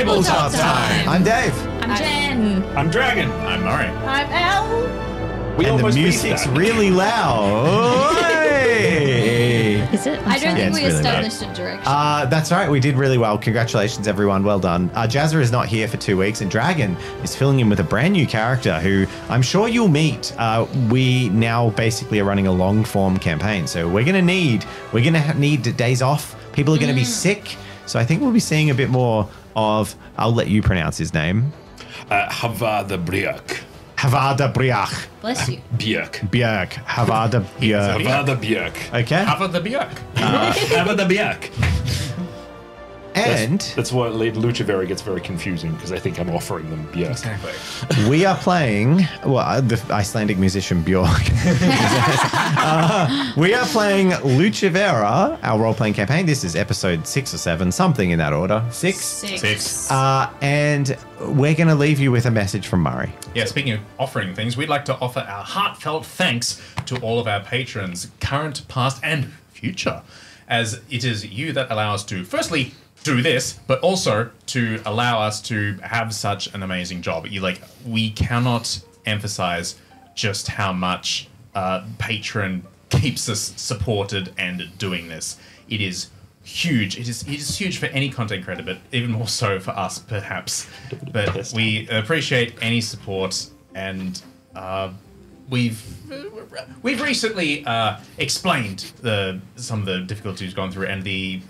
Tabletop time. I'm Dave. I'm Jen. I'm Dragon. I'm Murray. I'm Elle. And the music's really loud. Is it? I don't think we really established a direction. That's right. We did really well. Congratulations, everyone. Well done. Jazza is not here for 2 weeks, and Dragon is filling in with a brand new character who I'm sure you'll meet. We now basically are running a long form campaign, so we're gonna need days off. People are gonna be sick, so I think we'll be seeing a bit more of. I'll let you pronounce his name. Havada Briak. Havada Briach. Bless you. Bjerk. Bjerk. Havada Bjerk. Havada Bjerk. Okay. Havada Bjerk. Havada Bjerk. And that's why LUCEVERA gets very confusing because I think I'm offering them Bjerk. Exactly. we are playing, the Icelandic musician Björk. We are playing LUCEVERA, our role-playing campaign. This is episode 6 or 7, something in that order. Six. And we're going to leave you with a message from Murray. Yeah, speaking of offering things, we'd like to offer our heartfelt thanks to all of our patrons, current, past, and future, as it is you that allow us to, firstly, do this, but also to allow us to have such an amazing job. We cannot emphasize just how much Patreon keeps us supported and doing this. It is huge. It is huge for any content creator, but even more so for us, perhaps. But we appreciate any support, and we've recently explained some of the difficulties we've gone through, and the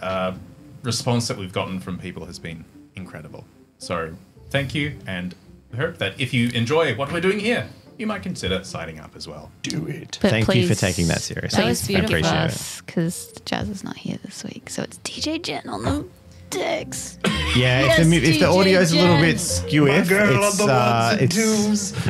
response that we've gotten from people has been incredible. So thank you, and I hope that if you enjoy what we're doing here, you might consider signing up as well. Do it. But Thank you for taking that seriously. That was beautiful. I appreciate it. Because Jazz is not here this week, so it's DJ Jen on the decks. Yeah, Yes, if the audio's a little Jen. bit skewy,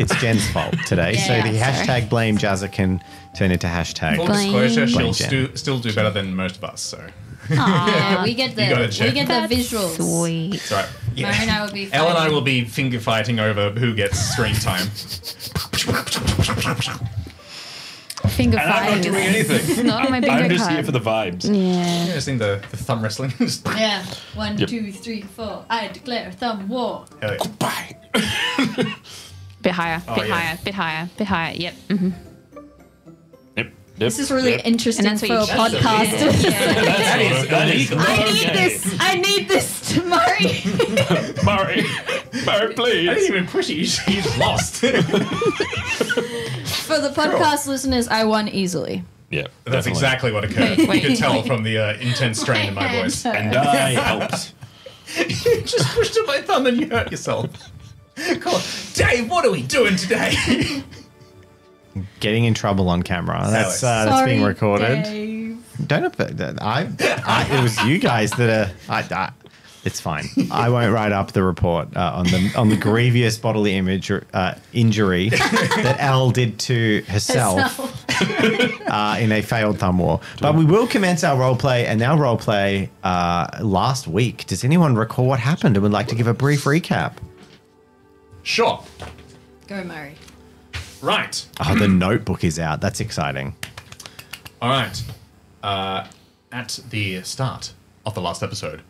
it's Jen's fault today. Yeah, so the sorry. hashtag blame Jazza can turn into hashtag. Full Blame. disclosure, Blame she'll Jen. still do better than most of us, so. Yeah, we get the You got it, Jen. visuals. Sweet. It's all right. Mary and I will be Elle and I fighting. will be finger fighting over who gets screen time. Finger And I'm not fighting. doing anything. It's not on my bingo I'm just card. here for the vibes. Yeah. You ever seen the thumb wrestling? Yeah. 1, Yep. 2, 3, 4. I declare thumb war. Hell yeah. Bye. Bit higher, Oh, bit yeah. higher, bit higher, bit higher. Yep. Mm-hmm. Yep. This is really interesting And that's for a what you should do. podcast. That is illegal. I need this. I need this to Murray. Murray, I didn't please. even push it. You just lost. For the podcast listeners, I won easily. Yeah, That's definitely. exactly what occurred. You could tell from the intense strain in my voice. And I helped. You just pushed up my thumb and you hurt yourself. Come on. Dave, what are we doing today? Getting in trouble on camera. That's being recorded. Don't it was you guys that are. It's fine. I won't write up the report on the grievous bodily injury that Elle did to herself in a failed thumb war. But we will commence our roleplay, and our roleplay last week. Does anyone recall what happened and would like to give a brief recap? Sure. Go, Murray. Right. Oh, the notebook is out. That's exciting. All right. At the start of the last episode,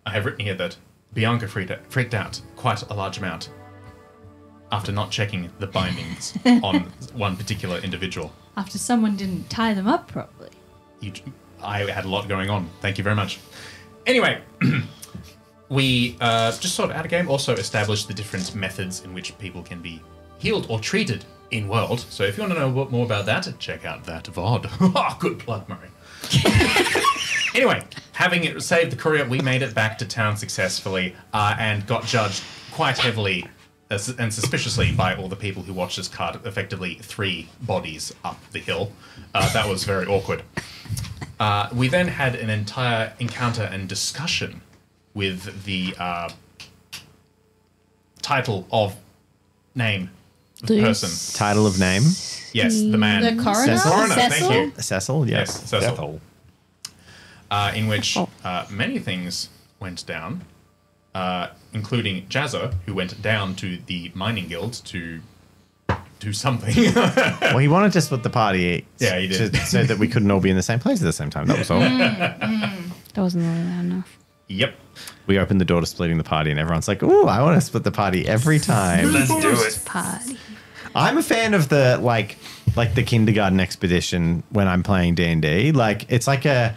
I have written here that Bianca freaked out quite a large amount after not checking the bindings on one particular individual. After someone didn't tie them up properly. I had a lot going on. Thank you very much. Anyway, we just sort of out of game also established the different methods in which people can be healed or treated in world. So if you want to know more about that, check out that VOD. Oh, good plug, Murray. Anyway, having it saved the courier, we made it back to town successfully and got judged quite heavily and suspiciously by all the people who watched us cart effectively 3 bodies up the hill. That was very awkward. We then had an entire encounter and discussion with the title of name of the person. Title of name? Yes, the man. The coroner? Coroner, thank Cecil? you. Cecil? Yes, Cecil. Bethel. In which many things went down, including Jazza, who went down to the mining guild to do something. Well, he wanted to split the party. Yeah, he did. So that we couldn't all be in the same place at the same time. That was all. That wasn't really loud enough. Yep. We open the door to splitting the party, and everyone's like, "Ooh, I want to split the party every time." Let's do it. Party. I'm a fan of the like the kindergarten expedition when I'm playing D&D. Like it's like an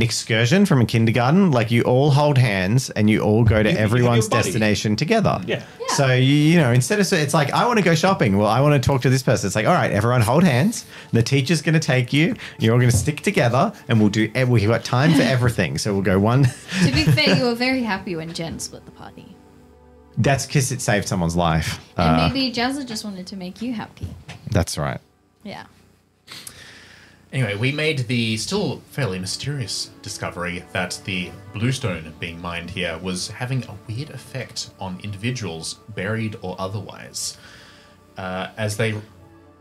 excursion from a kindergarten. Like you all hold hands and you all go to everyone's your buddy. destination together. Yeah. So you know, instead of it's like I want to go shopping. Well, I want to talk to this person. It's like, all right, everyone hold hands. The teacher's going to take you. You're all going to stick together, and we've got time for everything. So we'll go one. To be fair, you were very happy when Jen split the party. That's because it saved someone's life. And maybe Jazza just wanted to make you happy. That's right. Yeah. Anyway, we made the still fairly mysterious discovery that the bluestone being mined here was having a weird effect on individuals, buried or otherwise. As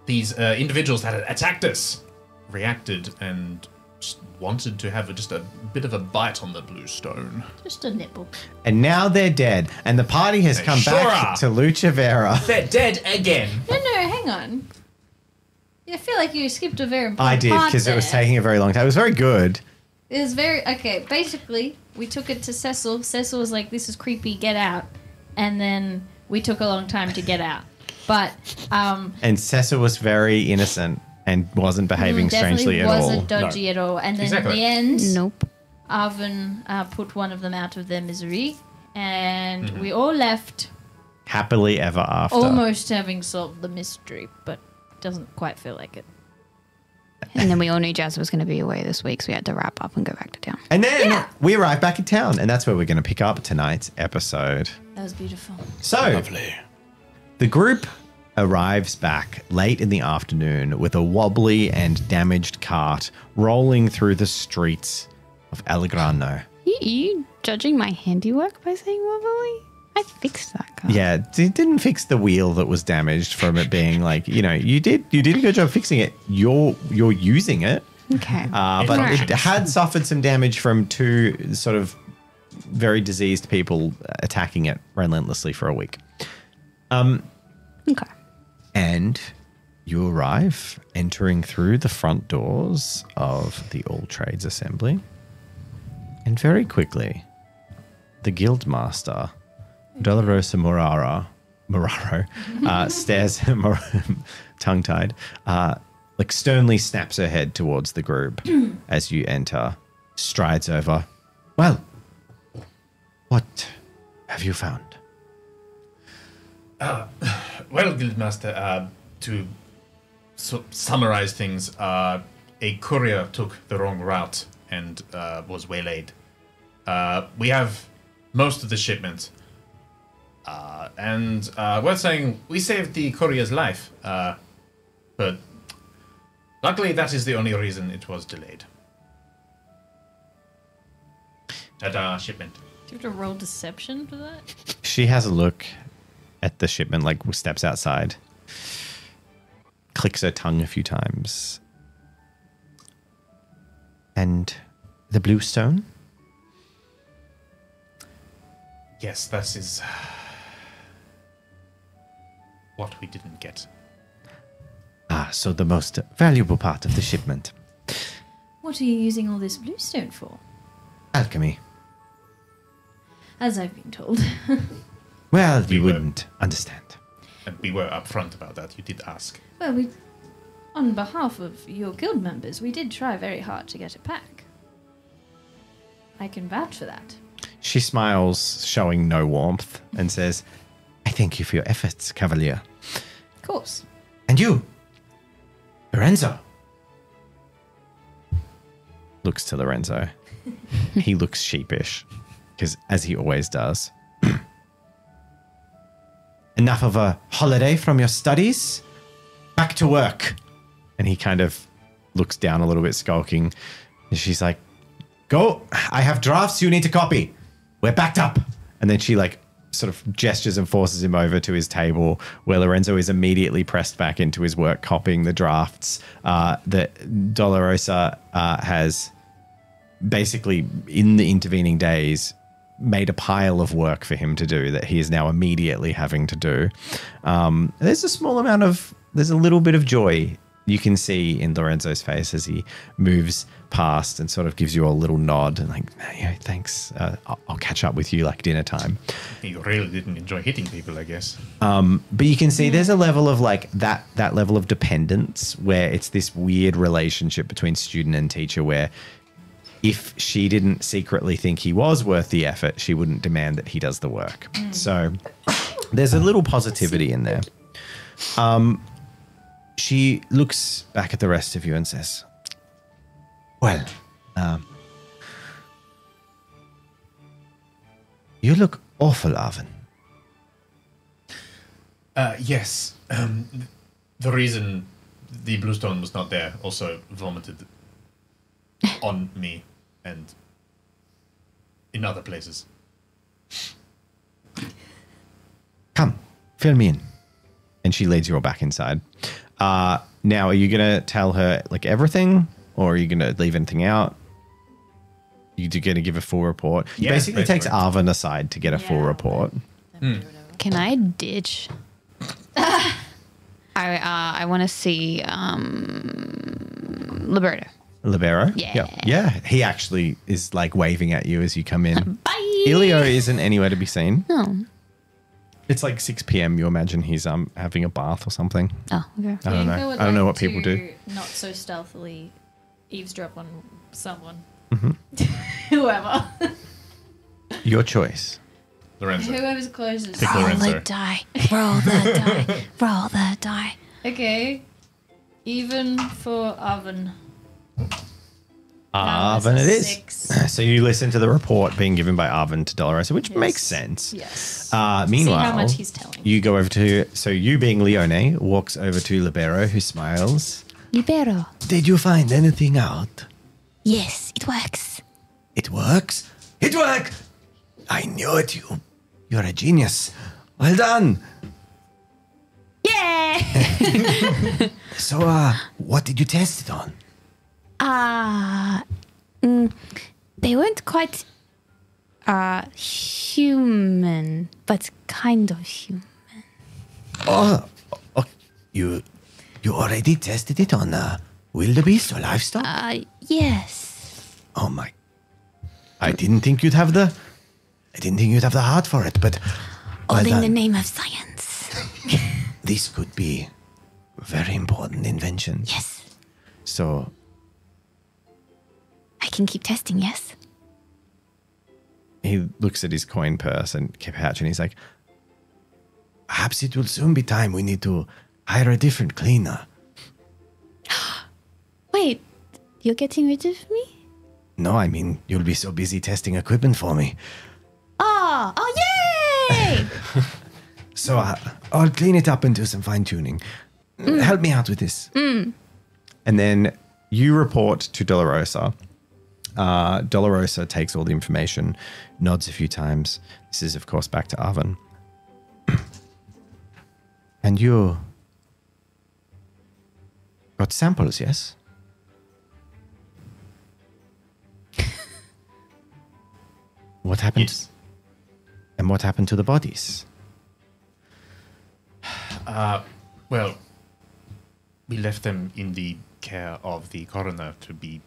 these individuals that had attacked us reacted and just wanted to have just a bit of a bite on the bluestone. Just a nipple. And now they're dead, and the party has come back to LUCEVERA. They're dead again. No, hang on. I feel like you skipped a very important I did, part because it was there. taking a very long time. It was very good. It was very... Okay, basically, we took it to Cecil. Cecil was like, this is creepy, get out. And then we took a long time to get out. But... And Cecil was very innocent and wasn't behaving strangely at all. Definitely wasn't dodgy at all. And then Exactly. in the end... Nope. Arvin put one of them out of their misery. And we all left Happily ever after. almost having solved the mystery. But doesn't quite feel like it. And then we all knew Jazz was going to be away this week, so we had to wrap up and go back to town. And then we arrive back in town, and that's where we're going to pick up tonight's episode. That was beautiful. So, Lovely. the group arrives back late in the afternoon with a wobbly and damaged cart rolling through the streets of Allegrano. You judging my handiwork by saying wobbly? I fixed that car. Yeah, it didn't fix the wheel that was damaged from it being like, you know, you did a good job fixing it. You're using it. Okay. But it had suffered some damage from two sort of very diseased people attacking it relentlessly for a week. Okay. And you arrive entering through the front doors of the All Trades Assembly. And very quickly, the Guildmaster, Dolorosa Moraro, stares, tongue-tied, like sternly snaps her head towards the group as you enter, strides over. Well, what have you found? Well, Guildmaster, to summarize things, a courier took the wrong route and was waylaid. We have most of the shipment. And worth saying, we saved the courier's life. But luckily, that is the only reason it was delayed. Ta-da, shipment. Do you have to roll deception for that? She has a look at the shipment, like steps outside, clicks her tongue a few times. And the blue stone? Yes, that is what we didn't get. Ah, so the most valuable part of the shipment. What are you using all this bluestone for? Alchemy. As I've been told. Well, you were- wouldn't understand. And we were upfront about that. You did ask. Well, on behalf of your guild members, we did try very hard to get it back. I can vouch for that. She smiles, showing no warmth, and says, I thank you for your efforts, Cavalier. Of course. And you, Lorenzo. Looks to Lorenzo. He looks sheepish, because as he always does. Enough of a holiday from your studies. Back to work. And he kind of looks down a little bit, skulking. And she's like, go. I have drafts you need to copy. We're backed up. And then she like sort of gestures and forces him over to his table where Lorenzo is immediately pressed back into his work copying the drafts that Dolorosa has basically in the intervening days made a pile of work for him to do that he is now immediately having to do. There's a little bit of joy you can see in Lorenzo's face as he moves past and sort of gives you a little nod and like, yeah, thanks. I'll catch up with you like dinner time. He really didn't enjoy hitting people, I guess. But you can see there's a level of like that level of dependence where it's this weird relationship between student and teacher where if she didn't secretly think he was worth the effort, she wouldn't demand that he does the work. So there's a little positivity in there. She looks back at the rest of you and says, well, you look awful, Arvin. Yes. The reason the Bluestone was not there also vomited on me and in other places. Come, fill me in. And she leads you all back inside. Now, are you going to tell her like everything or are you going to leave anything out? You're going to give a full report. You basically takes Arvin aside to get a full report. Can I ditch? I want to see Liberto. Libero? Yeah. Yeah. He actually is like waving at you as you come in. Bye. Ilio isn't anywhere to be seen. No. It's like 6 p.m. You imagine he's having a bath or something. Oh, okay. I don't know. I don't know what people do. Not so stealthily eavesdrop on someone. Mm-hmm. Whoever. Your choice. Lorenzo. Whoever's closest. Pick Roll Lorenzo. the die. Roll the die. Roll the die. Okay. Even for Oven. Arvin it is. 6. So you listen to the report being given by Arvin to Dolorosa, which makes sense. Yes. Meanwhile, See how much he's telling. you go over to, so you being Leone, walks over to Libero, who smiles. Libero. Did you find anything out? Yes, it works. It works? It works! I knew it, you're a genius. Well done. Yeah. So, what did you test it on? They weren't quite human, but kind of human. Oh, you already tested it on wildebeest or livestock? Yes. Oh my! I didn't think you'd have the heart for it, but All in the done. name of science. This could be a very important invention. Yes. So, I can keep testing, yes? he looks at his coin purse and pouch, and he's like, "Perhaps it will soon be time we need to hire a different cleaner." Wait, you're getting rid of me? No, I mean you'll be so busy testing equipment for me. Oh, yay! So I'll clean it up and do some fine tuning. Help me out with this. And then you report to Dolorosa. Dolorosa takes all the information, nods a few times. This is, of course, back to Arvin. And you got samples, yes? What happened? Yes. And what happened to the bodies? Well, we left them in the care of the coroner to be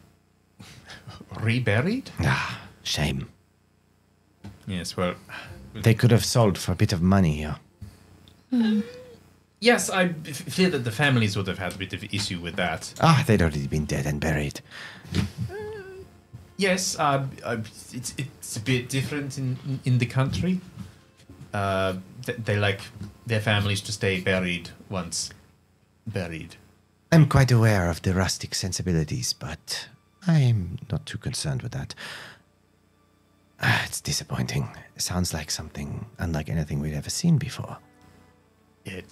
reburied. Ah, shame. Yes, well, They could have sold for a bit of money here. yes, I fear that the families would have had a bit of issue with that. Ah, they'd already been dead and buried. Yes, it's a bit different in the country. They like their families to stay buried once buried. I'm quite aware of the rustic sensibilities, but I'm not too concerned with that. It's disappointing. It sounds like something unlike anything we'd ever seen before. It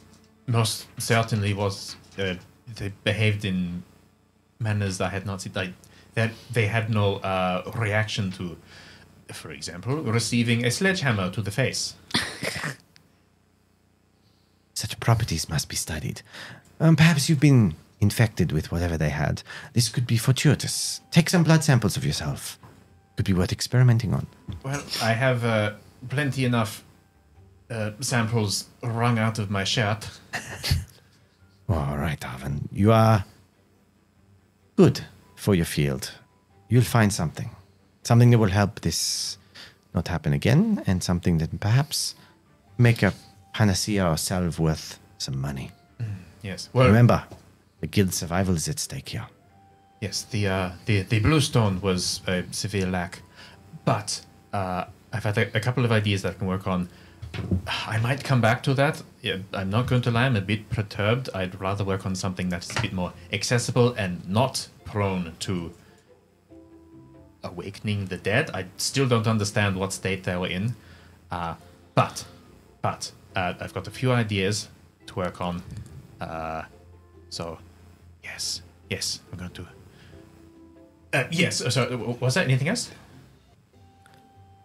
most certainly was. They behaved in manners I had not seen. Like that, they had no reaction to, for example, receiving a sledgehammer to the face. Such properties must be studied. Perhaps you've been infected with whatever they had. This could be fortuitous. Take some blood samples of yourself. Could be worth experimenting on. Well, I have plenty enough samples wrung out of my shirt. All right, Arvin. You are good for your field. You'll find something. Something that will help this not happen again, and something that perhaps make a panacea or salve worth some money. Yes. Well, remember, the guild's survival is at stake here. Yes, the bluestone was a severe lack, but I've had a couple of ideas that I can work on. I might come back to that. Yeah, I'm not going to lie, I'm a bit perturbed. I'd rather work on something that's a bit more accessible and not prone to awakening the dead. I still don't understand what state they were in, but I've got a few ideas to work on. So, yes, I'm going to. Yes. So, was there anything else?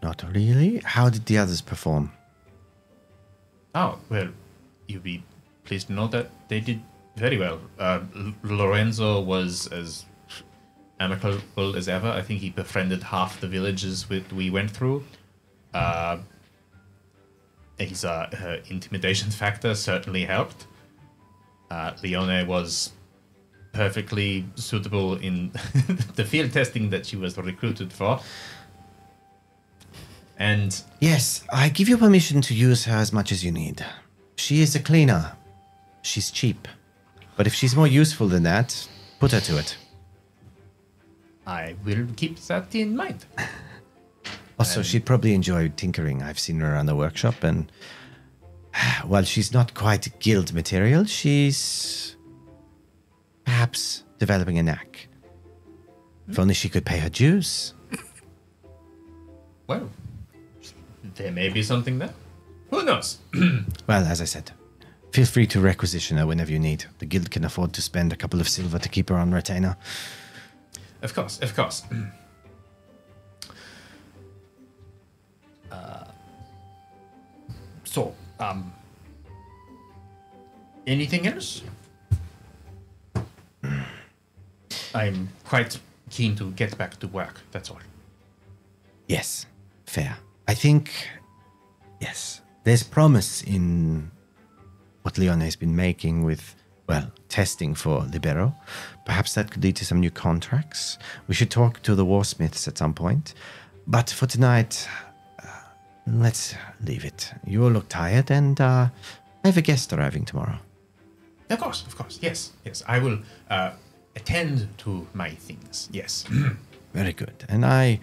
Not really. How did the others perform? Oh, well, you'd be pleased to know that they did very well. Lorenzo was as amicable as ever. I think he befriended half the villages we went through. His intimidation factor certainly helped. Leone was perfectly suitable in the field testing that she was recruited for. And yes, I give you permission to use her as much as you need. She is a cleaner. She's cheap. But if she's more useful than that, put her to it. I will keep that in mind. Also, she'd probably enjoy tinkering. I've seen her around the workshop, and while she's not quite guild material, she's perhaps developing a knack. If only she could pay her dues. Well, there may be something there. Who knows? Well, as I said, feel free to requisition her whenever you need. The guild can afford to spend a couple of silver to keep her on retainer. Of course. So, anything else? I'm quite keen to get back to work, that's all. Yes, fair. I think, yes, there's promise in what Leon has been making with, well, testing for Libero. Perhaps that could lead to some new contracts. We should talk to the warsmiths at some point. But for tonight, let's leave it. You all look tired, and I have a guest arriving tomorrow. Of course. Yes. I will attend to my things. Yes. Very good. And I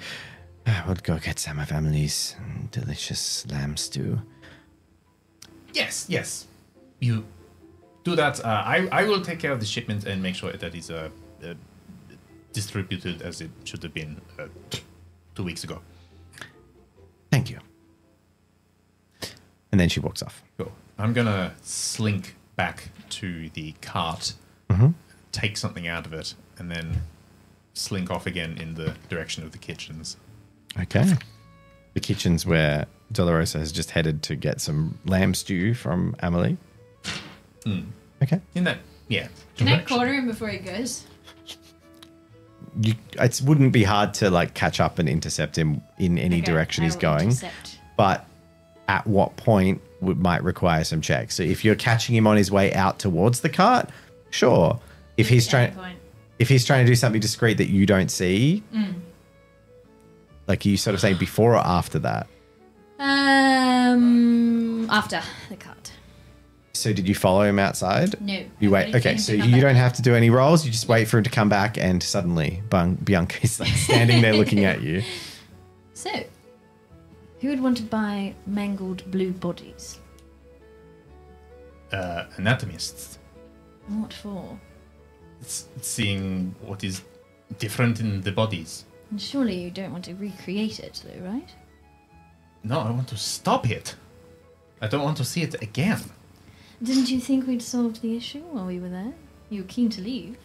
will go get some of Emily's delicious lamb stew. Yes. You do that. I will take care of the shipment and make sure that it's distributed as it should have been 2 weeks ago. Thank you. And then she walks off. Cool. I'm going to slink back to the cart, take something out of it, and then slink off again in the direction of the kitchens. Okay. The kitchen's where Dolorosa has just headed to get some lamb stew from Amelie. Okay. In that, yeah. Can I corner him before he goes? It wouldn't be hard to like catch up and intercept him in any direction he's going. Intercept. But at what point might require some checks. So if you're catching him on his way out towards the cart, sure. If he's trying to do something discreet that you don't see, like you sort of saying before or after that? After the cart. So did you follow him outside? No. You wait. Okay, so you don't have to do any rolls. You just wait for him to come back, and suddenly Bianca is like standing there looking at you. So, who would want to buy mangled blue bodies? Anatomists. What for? It's seeing what is different in the bodies. And surely you don't want to recreate it, though, right? No, I want to stop it. I don't want to see it again. Didn't you think we'd solved the issue while we were there? You were keen to leave.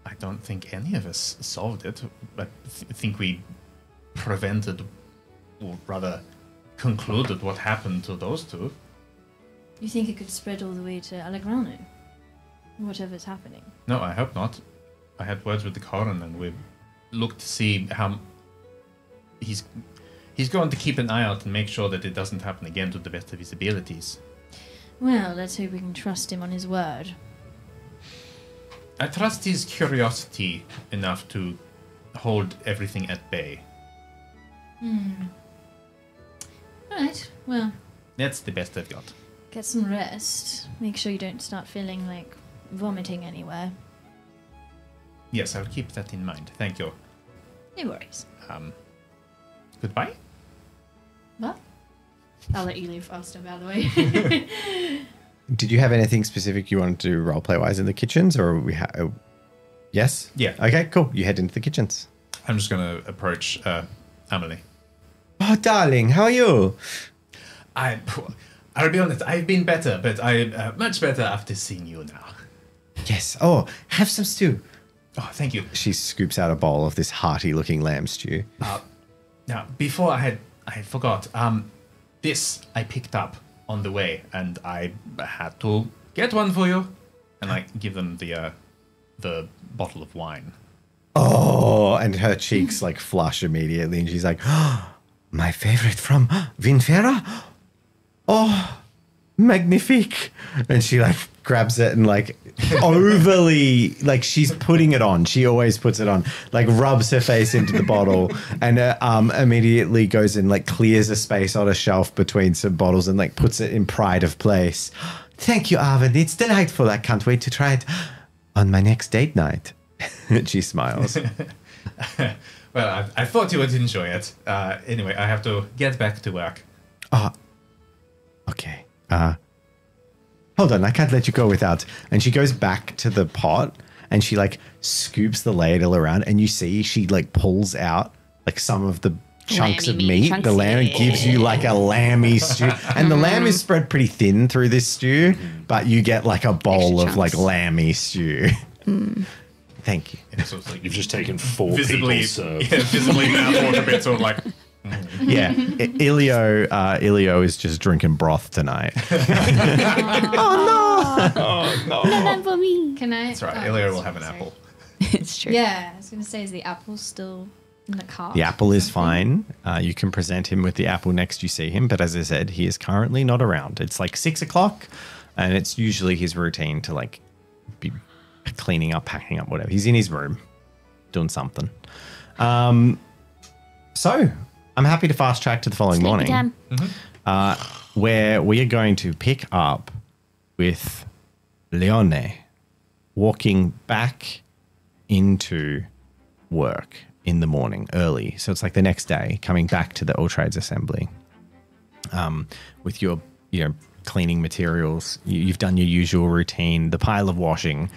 I don't think any of us solved it. I think we prevented, or rather concluded what happened to those two. You think it could spread all the way to Allegrano? Whatever's happening. No, I hope not. I had words with the Coron, and we looked to see how he's going to keep an eye out and make sure that it doesn't happen again to the best of his abilities. Well, let's hope we can trust him on his word. I trust his curiosity enough to hold everything at bay. Alright, well, That's the best I've got. get some rest. Make sure you don't start feeling like vomiting anywhere. Yes, I'll keep that in mind. Thank you. No worries. Goodbye. What? I'll let you leave faster, by the way. Did you have anything specific you wanted to do roleplay wise in the kitchens, or we have? Yes. Yeah. Okay. Cool. You head into the kitchens. I'm just going to approach Amelie. Oh, darling, how are you? I'll be honest, I've been better, but I'm much better after seeing you now. Yes. Oh, have some stew. Oh, thank you. She scoops out a bowl of this hearty-looking lamb stew. Now, before I forgot, this I picked up on the way, and I had to get one for you, and I give them the bottle of wine. Oh, and her cheeks like flush immediately, and she's like, oh, my favorite from Vinfera? Oh, magnifique. And she like grabs it and like overly, like she's putting it on. She always puts it on, like rubs her face into the bottle and immediately goes and like clears a space on a shelf between some bottles and like puts it in pride of place. Thank you, Arvin. It's delightful. I can't wait to try it on my next date night. And she smiles. Well, I thought you would enjoy it. Anyway, I have to get back to work. Okay. Hold on, I can't let you go without. And she goes back to the pot and she like scoops the ladle around and you see she like pulls out like some of the chunks of meat, the lamb, and gives you like a lamby stew. And the lamb is spread pretty thin through this stew, but you get like a bowl of like lamby stew. Thank you. And so it's like You've just taken 4 visibly, people, so... yeah, visibly mouthwater bits of like. Yeah, Ilio is just drinking broth tonight. None for me. Can I? That's right. Ilya will have an apple. It's true. Yeah, I was going to say, is the apple still in the cart? The apple is fine. You can present him with the apple next you see him, but as I said, he is currently not around. It's like 6 o'clock, and it's usually his routine to like be cleaning up, packing up, whatever. He's in his room doing something. So I'm happy to fast track to the following morning, where we are going to pick up with Leone walking back into work in the morning early. So it's like the next day, coming back to the All Trades Assembly with your cleaning materials. You've done your usual routine. The pile of washing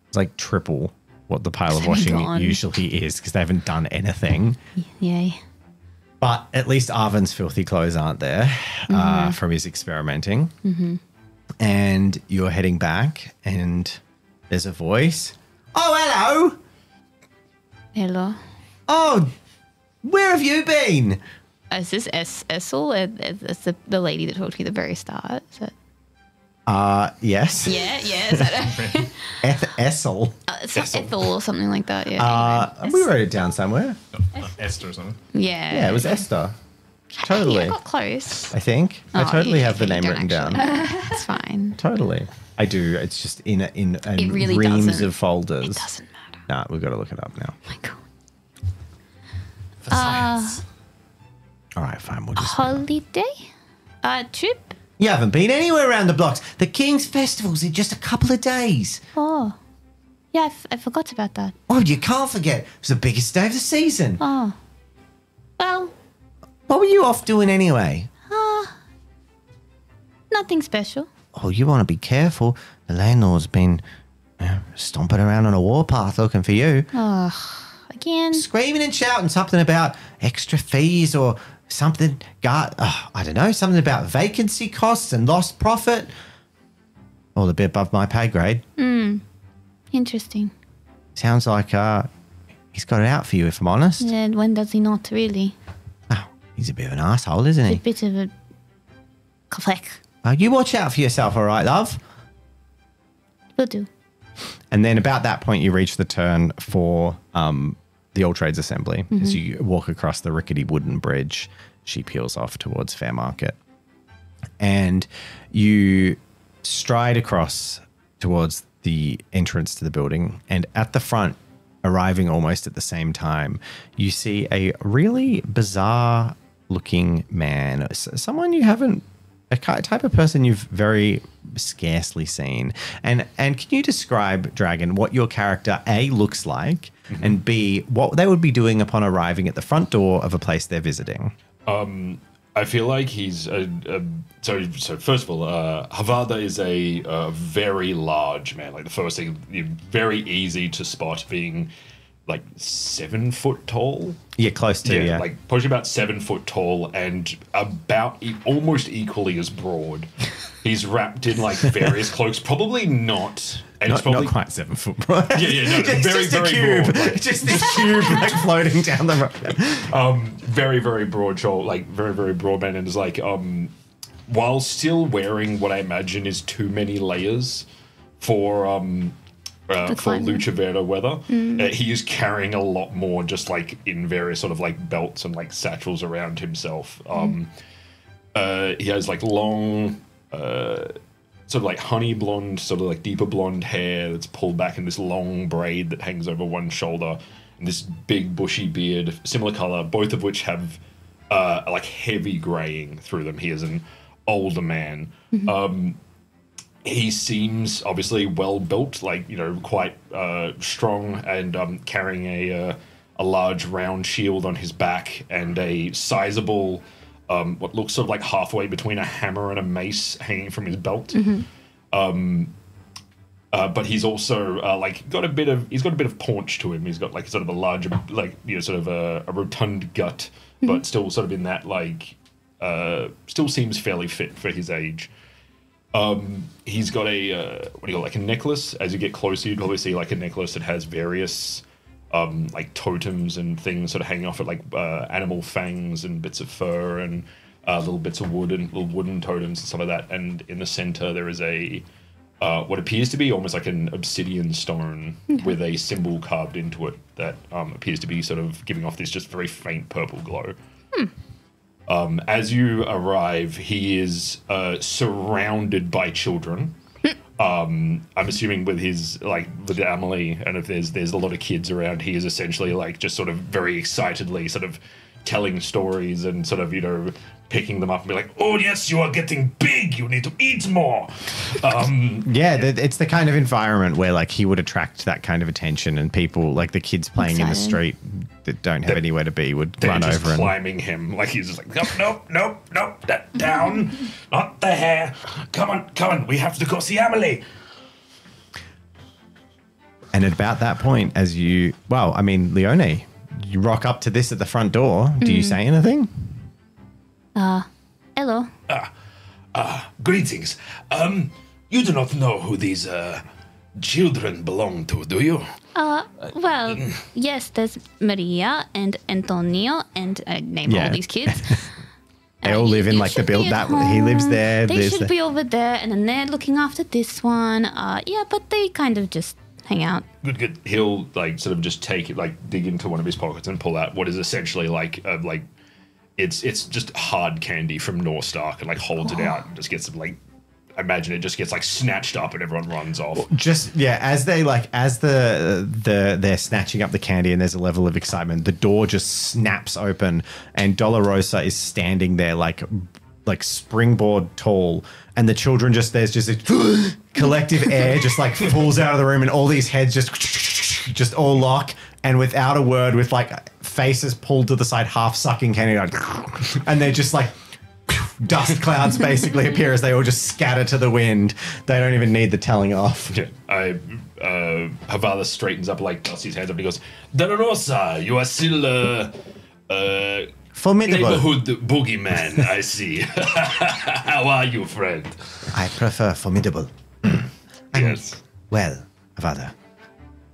is like triple what the pile of washing usually is because they haven't done anything. Yay. But at least Arvin's filthy clothes aren't there from his experimenting. And you're heading back and there's a voice. Oh, hello. Hello. Oh, where have you been? Is this Essel? That's the lady that talked to you at the very start. Is it? Yes. Yeah. Is that Essel. it's like Ethel or something like that. Yeah. We wrote it down somewhere. Esther or something. Yeah. Yeah, it was Esther. Totally. Yeah, I got close. I think. I totally have the name written down. It's fine. Totally. I do. It's just in really reams doesn't. of folders. It doesn't matter. Nah, we've got to look it up now. Oh my God. For science. All right, fine. We'll just. Holiday? Trip? You haven't been anywhere around the blocks. The King's Festival's in just a couple of days. Oh. Yeah, I forgot about that. Oh, you can't forget. It's the biggest day of the season. Oh. Well, What were you off doing anyway? nothing special. Oh, you want to be careful. The landlord's been stomping around on a warpath looking for you. Again. Screaming and shouting something about extra fees or something. I don't know, something about vacancy costs and lost profit. All a bit above my pay grade. Interesting. Sounds like he's got it out for you, if I'm honest. Yeah, when does he not really? Oh, he's a bit of an asshole, isn't He's he? a bit of a fleck. You watch out for yourself, all right, love? Will do. And then about that point, you reach the turn for the All Trades Assembly. As you walk across the rickety wooden bridge, she peels off towards Fair Market. And you stride across towards the entrance to the building, and at the front, arriving almost at the same time, you see a really bizarre looking man, someone you haven't, a type of person you've very scarcely seen. And can you describe, Dragon, what your character A looks like, and B, what they would be doing upon arriving at the front door of a place they're visiting? I feel like he's so first of all, Havada is a very large man. Like the first thing, very easy to spot, being like 7 foot tall. Yeah, close to, yeah. Like probably about 7 foot tall and about almost equally as broad. He's wrapped in like various cloaks, probably not. And Not, it's probably not quite 7 foot broad. Yeah, no, very, just very a cube. broad. Like, Just this cube like floating down the road. very, very broad shoulder, like very, very broad man, and is like, while still wearing what I imagine is too many layers for LUCEVERA weather, he is carrying a lot more, just like in various sort of like belts and like satchels around himself. He has like long, sort of like honey blonde, sort of like deeper blonde hair that's pulled back in this long braid that hangs over one shoulder, and this big bushy beard, similar color, both of which have like heavy graying through them. He is an older man. He seems obviously well built, like, you know, quite strong, and carrying a large round shield on his back and a sizable, what looks sort of like halfway between a hammer and a mace hanging from his belt. But he's also like he's got a bit of paunch to him. He's got like sort of a larger, like, you know, sort of a rotund gut, but still sort of in that like still seems fairly fit for his age. He's got a what do you call, like a necklace. As you get closer, you'd probably see like a necklace that has various like totems and things sort of hanging off it, like animal fangs and bits of fur and little bits of wood and little wooden totems and some of that. And in the center there is a what appears to be almost like an obsidian stone with a symbol carved into it that appears to be sort of giving off this just very faint purple glow. As you arrive, he is surrounded by children. I'm assuming with his, like, with Amelie, and if there's a lot of kids around, he is essentially like just sort of very excitedly sort of telling stories and sort of, you know, picking them up and be like, oh yes, you are getting big, you need to eat more. Yeah, it's the kind of environment where like he would attract that kind of attention, and people like the kids playing in the street that don't have anywhere to be would run over and climbing him. Like he's just like, nope, that down, not the hair. Come on, we have to go see Amelie. And at about that point, as you, well, I mean, Leone, you rock up to this at the front door. Do you say anything? Hello. Greetings. You do not know who these children belong to, do you? Well, yes, there's Maria and Antonio, and I named all these kids. They all live in like the build that he lives there. They should be over there, and then they're looking after this one. Yeah, but they kind of just hang out. Good. He'll like sort of just take it, like dig into one of his pockets and pull out what is essentially like it's just hard candy from North Stark, and like holds it out and just gets like, I imagine it just gets like snatched up and everyone runs off. Just as they like they're snatching up the candy and there's a level of excitement, the door just snaps open and Dolorosa is standing there like springboard tall, and the children there's just a collective air just like pulls out of the room, and all these heads just all lock, and without a word, with like faces pulled to the side, half sucking candy, and they're just like dust clouds basically appear as they all just scatter to the wind. They don't even need the telling off. Yeah, Havada straightens up, like dusts his hands up, and he goes, Dolorosa, you are still formidable neighborhood boogeyman, I see. How are you, friend? I prefer formidable. Yes. Well, Havada,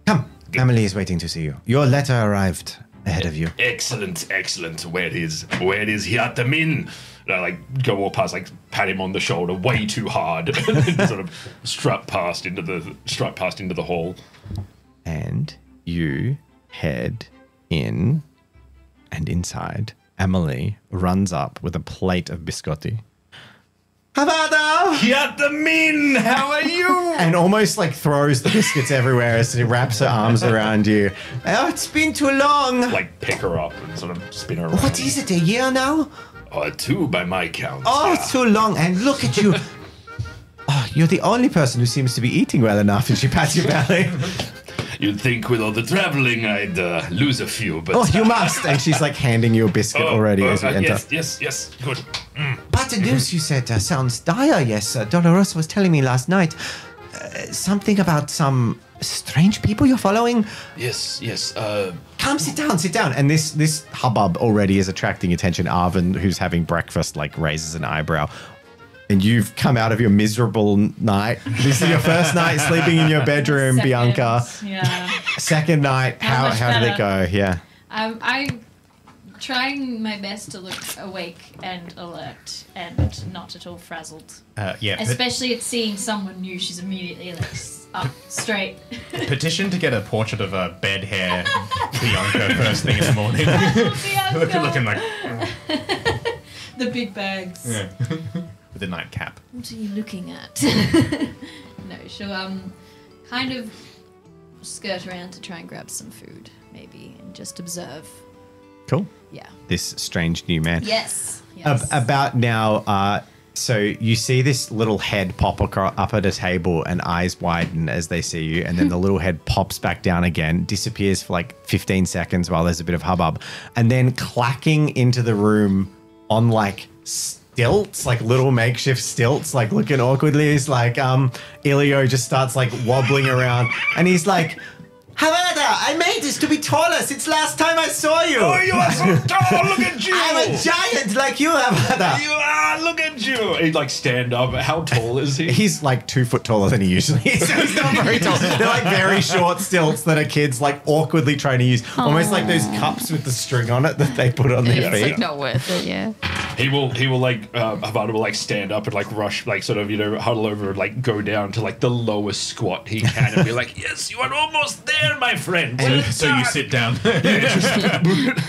come. Emily is waiting to see you. Your letter arrived ahead of you. Excellent. Where is Hiatamin? And I like go all past, like pat him on the shoulder way too hard, and sort of strut past into the hall. And you head in, and inside, Emily runs up with a plate of biscotti. Havada! Yatamin, how are you? And almost like throws the biscuits everywhere as she wraps her arms around you. Oh, it's been too long. Like pick her up and sort of spin her around. What is it, a year now? 2 by my count. Oh, yeah. too long. And look at you. Oh, you're the only person who seems to be eating well enough. And she pats your belly. You'd think with all the traveling I'd lose a few, but... Oh, you must. And she's like handing you a biscuit already as you enter. Yes, good. But the news you said sounds dire, yes. Dolorosa was telling me last night something about some strange people you're following. Yes. Come, sit down. And this hubbub already is attracting attention. Arvin, who's having breakfast, like raises an eyebrow. And you've come out of your miserable night. This is your first night sleeping in your bedroom, Bianca. Yeah. Second night. How did it go? Yeah. I'm trying my best to look awake and alert and not at all frazzled. Yeah. Especially at seeing someone new, she's immediately like up straight. Petition to get a portrait of a bed hair Bianca first thing in the morning. Looking like the big bags. yeah. With a nightcap. What are you looking at? No, she'll kind of skirt around to try and grab some food, maybe, and just observe. Cool. Yeah. This strange new man. Yes. About now, so you see this little head pop up at a table and eyes widen as they see you. And then the little head pops back down again, disappears for like 15 seconds while there's a bit of hubbub. And then clacking into the room on like stilts, like little makeshift stilts, like looking awkwardly, is like Ilio just starts like wobbling around and he's like, Havada, I made this to be taller since last time I saw you. Oh, you are so tall, look at you. I'm a giant like you, Havada. You are, look at you. He'd like stand up. How tall is he? He's like 2 foot taller than he usually is. So he's not very tall. They're like very short stilts that are kids like awkwardly trying to use. Almost like those cups with the string on it that they put on their It's feet. like not worth it, yeah. He will like Havada will like stand up and like rush, like sort of, huddle over and like go down to like the lowest squat he can and be like, yes, you are almost there, my friend. So you sit down.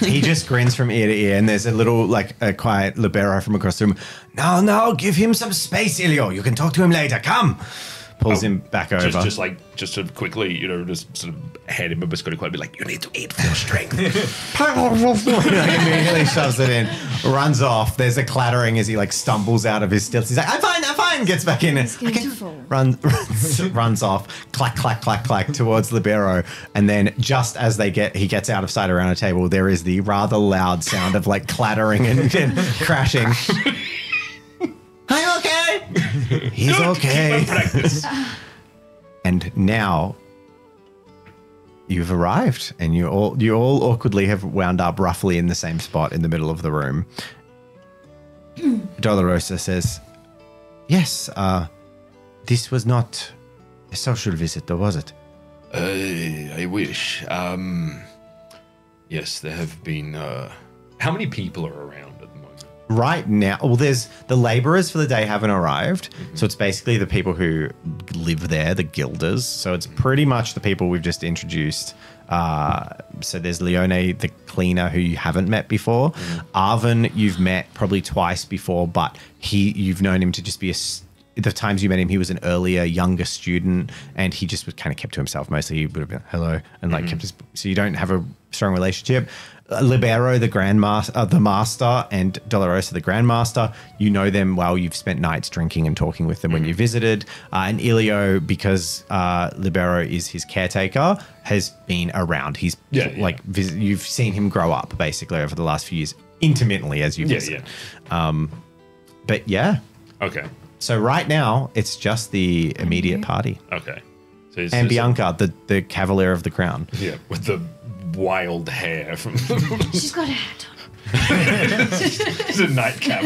He just grins from ear to ear, and there's a little like a quiet libero from across the room. No, give him some space, Ilio. You can talk to him later. Come. Pulls him back over. Just sort of quickly, just sort of hand him a biscuit and be like, you need to eat for your strength. Immediately shoves it in, runs off. There's a clattering as he like stumbles out of his stilts. He's like, I'm fine. Gets back in and runs off. Clack, clack, clack, clack towards Libero. And then just as he gets out of sight around a table, there is the rather loud sound of like clattering and crashing. Are you okay? He's okay. And now you've arrived, and you all awkwardly have wound up roughly in the same spot in the middle of the room. Dolorosa says, "Yes, this was not a social visit, though, was it?" I wish. Yes, there have been. How many people are around at the moment? Right now, well, there's the laborers for the day haven't arrived. Mm-hmm. So it's basically the people who live there, the guilders. So it's pretty much the people we've just introduced. So there's Leone, the cleaner, who you haven't met before. Mm-hmm. Arvin, you've met probably twice before, but you've known him to just be the times you met him, he was an earlier, younger student, and he just was kind of kept to himself. Mostly he would have been hello and like kept his, so you don't have a strong relationship. Libero, the grandmaster, the master, and Dolorosa, the grandmaster, you know them well. You've spent nights drinking and talking with them when you visited. And Ilio, because Libero is his caretaker, has been around. He's you've seen him grow up basically over the last few years, intermittently as you visit. But yeah. Okay. So right now, it's just the immediate party. Okay. So and Bianca, the Cavalier of the Crown. Yeah, with the wild hair from. She's got a hat on. It's a nightcap.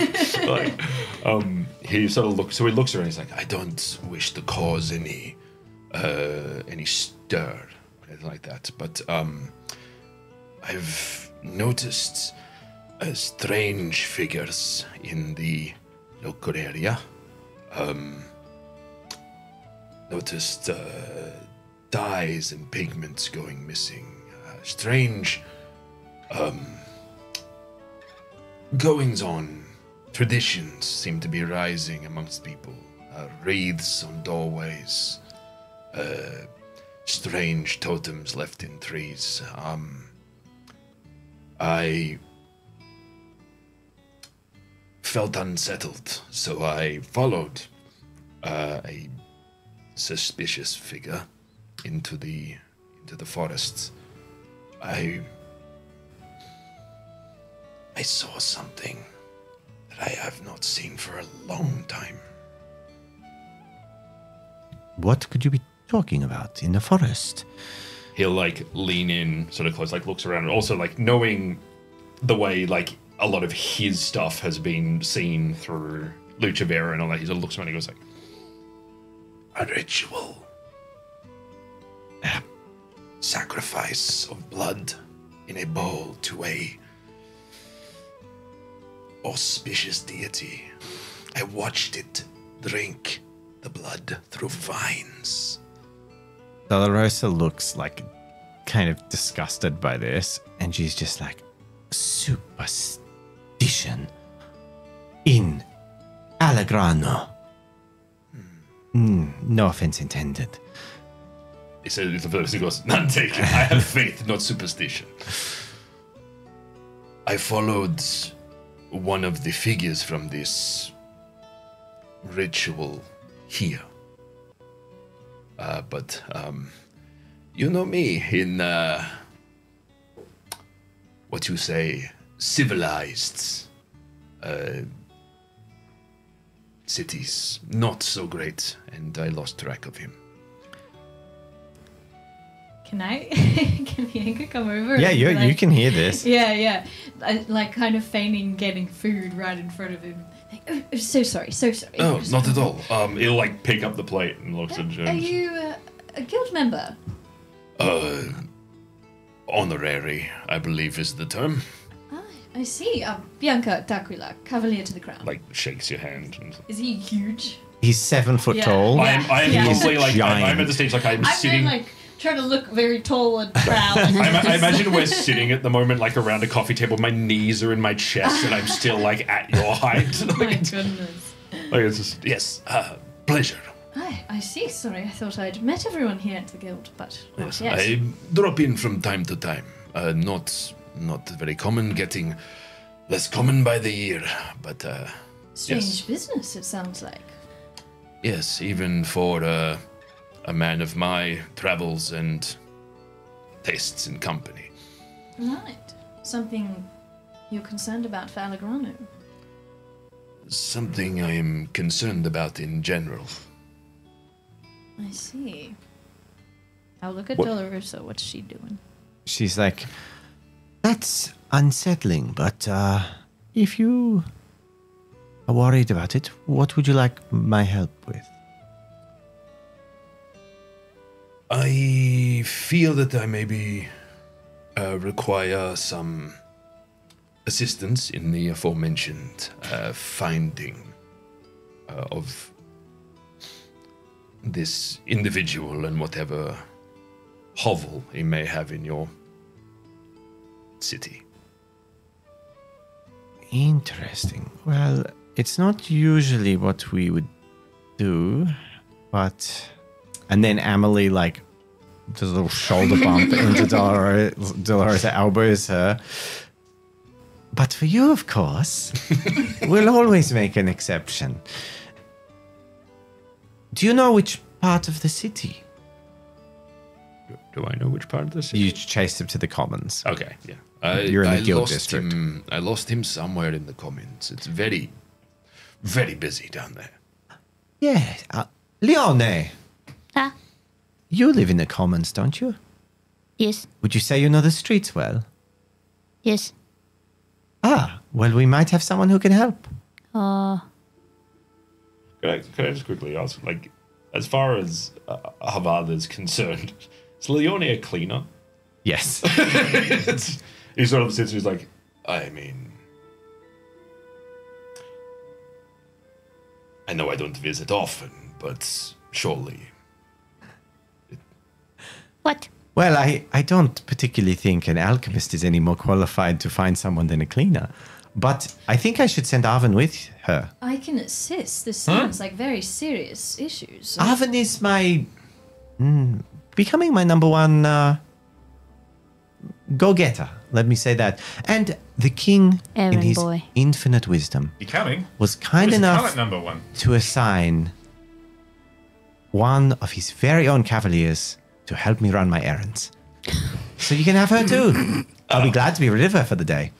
He sort of looks. So he looks around. He's like, I don't wish to cause any stir, or anything like that. But I've noticed strange figures in the local area. Noticed dyes and pigments going missing. Strange goings on Traditions seem to be rising amongst people. Wreaths on doorways. Strange totems left in trees. I felt unsettled, so I followed a suspicious figure into the forests. I saw something that I have not seen for a long time. What could you be talking about in the forest? He'll like lean in sort of close, like looks around, and also like knowing the way like a lot of his stuff has been seen through LUCEVERA and all that. He sort of looks around and he goes like, A ritual. A sacrifice of blood in a bowl to a auspicious deity. I watched it drink the blood through vines. Dolorosa looks like kind of disgusted by this, and she's just like, superstition in Allegrano. No offense intended. he says, he goes, none taken. I have faith, not superstition. I followed one of the figures from this ritual here. But you know me in, what you say, civilized cities. Not so great, and I lost track of him. Can Yanka come over? Yeah, and you be like, you can hear this. Yeah. Like kind of feigning getting food right in front of him. Like, oh, so sorry. Oh, not at all. He'll like pick up the plate and looks at James. Are you a guild member? Honorary, I believe is the term. I see. Bianca D'Aquila, Cavalier to the Crown. Like shakes your hand. And... Is he huge? He's 7 foot Yeah. tall. I am Yeah. probably like Giant. I'm at the stage like I'm sitting. like trying to look very tall and proud. I imagine we're sitting at the moment like around a coffee table. My knees are in my chest, and I'm still like at your height. Oh my goodness. Like it's just Yes, pleasure. I see. Sorry, I thought I'd met everyone here at the guild, but Yes, yes. I drop in from time to time. Not very common, getting less common by the year, but Strange yes. business, it sounds like. Yes, even for a man of my travels and tastes in company. Right. Something you're concerned about for Allegrano. Something I am concerned about in general. I see. I'll look at What- Dolorosa. What's she doing? She's like, that's unsettling, but if you are worried about it, what would you like my help with? I feel that I maybe require some assistance in the aforementioned finding of this individual and whatever hovel he may have in your city. Interesting. Well, it's not usually what we would do, but... And then Amelie, like, does a little shoulder bump into Dolores elbows her. But for you, of course, we'll always make an exception. Do you know which part of the city? do I know which part of this? You chased him to the commons. Okay, yeah. You're in the guild lost district. I lost him somewhere in the commons. It's very, very busy down there. Yeah. Leone, Ah, you live in the commons, don't you? yes, Would you say you know the streets well? yes. Ah, well, we might have someone who can help. Could I just quickly ask, like, as far as Havada's concerned, is Leone a cleaner? Yes. He sort of sits and he's like, I mean, I know I don't visit often, but surely. What? Well, I don't particularly think an alchemist is any more qualified to find someone than a cleaner. But I think I should send Arvin with her. I can assist. This sounds like very serious issues. Arvin is my... becoming my number one go-getter. Let me say that. And the king, in Errand his boy. infinite wisdom, Becoming? was kind Who's enough current number one? to assign one of his very own cavaliers to help me run my errands. So you can have her too. I'll be glad to be rid of her for the day.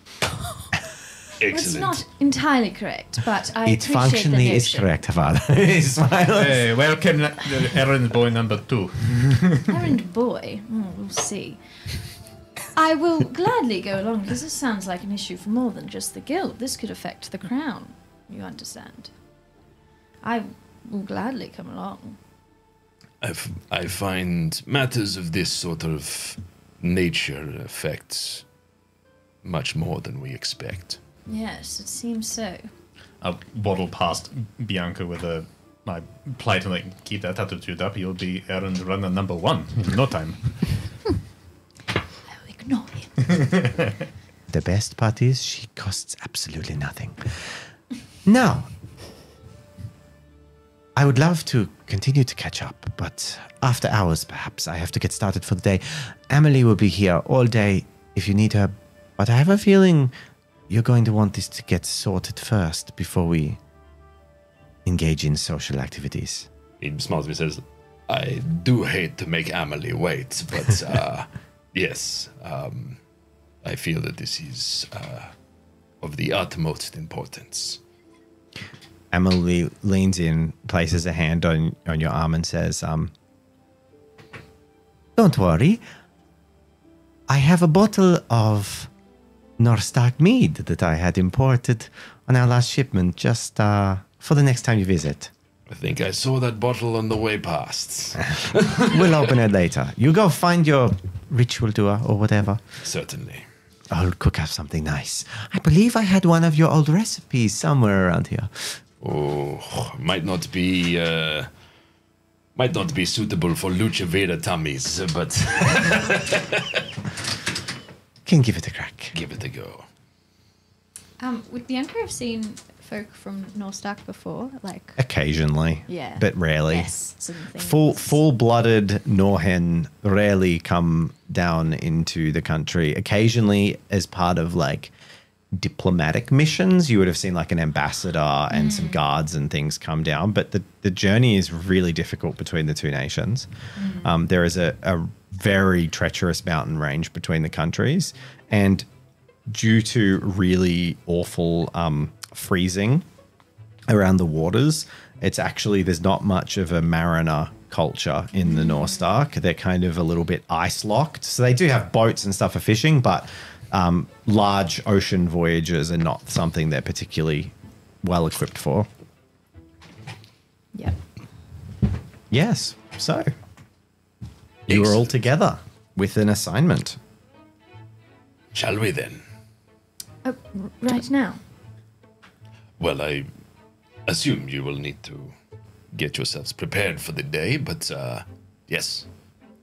It's Excellent. not entirely correct, but I It appreciate functionally the is notion. correct, Havada. He smiles. Hey, welcome, errand boy number 2. Errand boy. We'll see. I will gladly go along because this sounds like an issue for more than just the guild. This could affect the crown. You understand? I will gladly come along. I find matters of this sort of nature affect much more than we expect. Yes, it seems so. I'll waddle past Bianca with my plate and like, keep that attitude up. You'll be errand runner number 1 in no time. I will ignore him. The best part is she costs absolutely nothing. Now, I would love to continue to catch up, but after hours, perhaps, I have to get started for the day. Emily will be here all day if you need her, but I have a feeling you're going to want this to get sorted first before we engage in social activities. He smiles and says, I do hate to make Amelie wait, but yes, I feel that this is of the utmost importance. Emily leans in, places a hand on your arm and says, don't worry. I have a bottle of Norstark mead that I had imported on our last shipment just for the next time you visit. I think I saw that bottle on the way past. We'll open it later. You go find your ritual doer or whatever. Certainly. I'll cook up something nice. I believe I had one of your old recipes somewhere around here. Oh, might not be suitable for LUCEVERA tummies, but Can give it a crack. give it a go. Would Bianca have seen folk from Norstark before? Like, Occasionally. yeah. But rarely. Yes. And things. Full-blooded Norhen rarely come down into the country. Occasionally, as part of like diplomatic missions, you would have seen like an ambassador and some guards and things come down. But the journey is really difficult between the two nations. There is a very treacherous mountain range between the countries, and due to really awful freezing around the waters, it's actually, there's not much of a mariner culture in the Norstark. They're kind of a little bit ice locked. So they do have boats and stuff for fishing, but large ocean voyages are not something they're particularly well equipped for. Yep. Yes. So you were all together with an assignment. Shall we then? Oh, right now. Well, I assume you will need to get yourselves prepared for the day, but yes,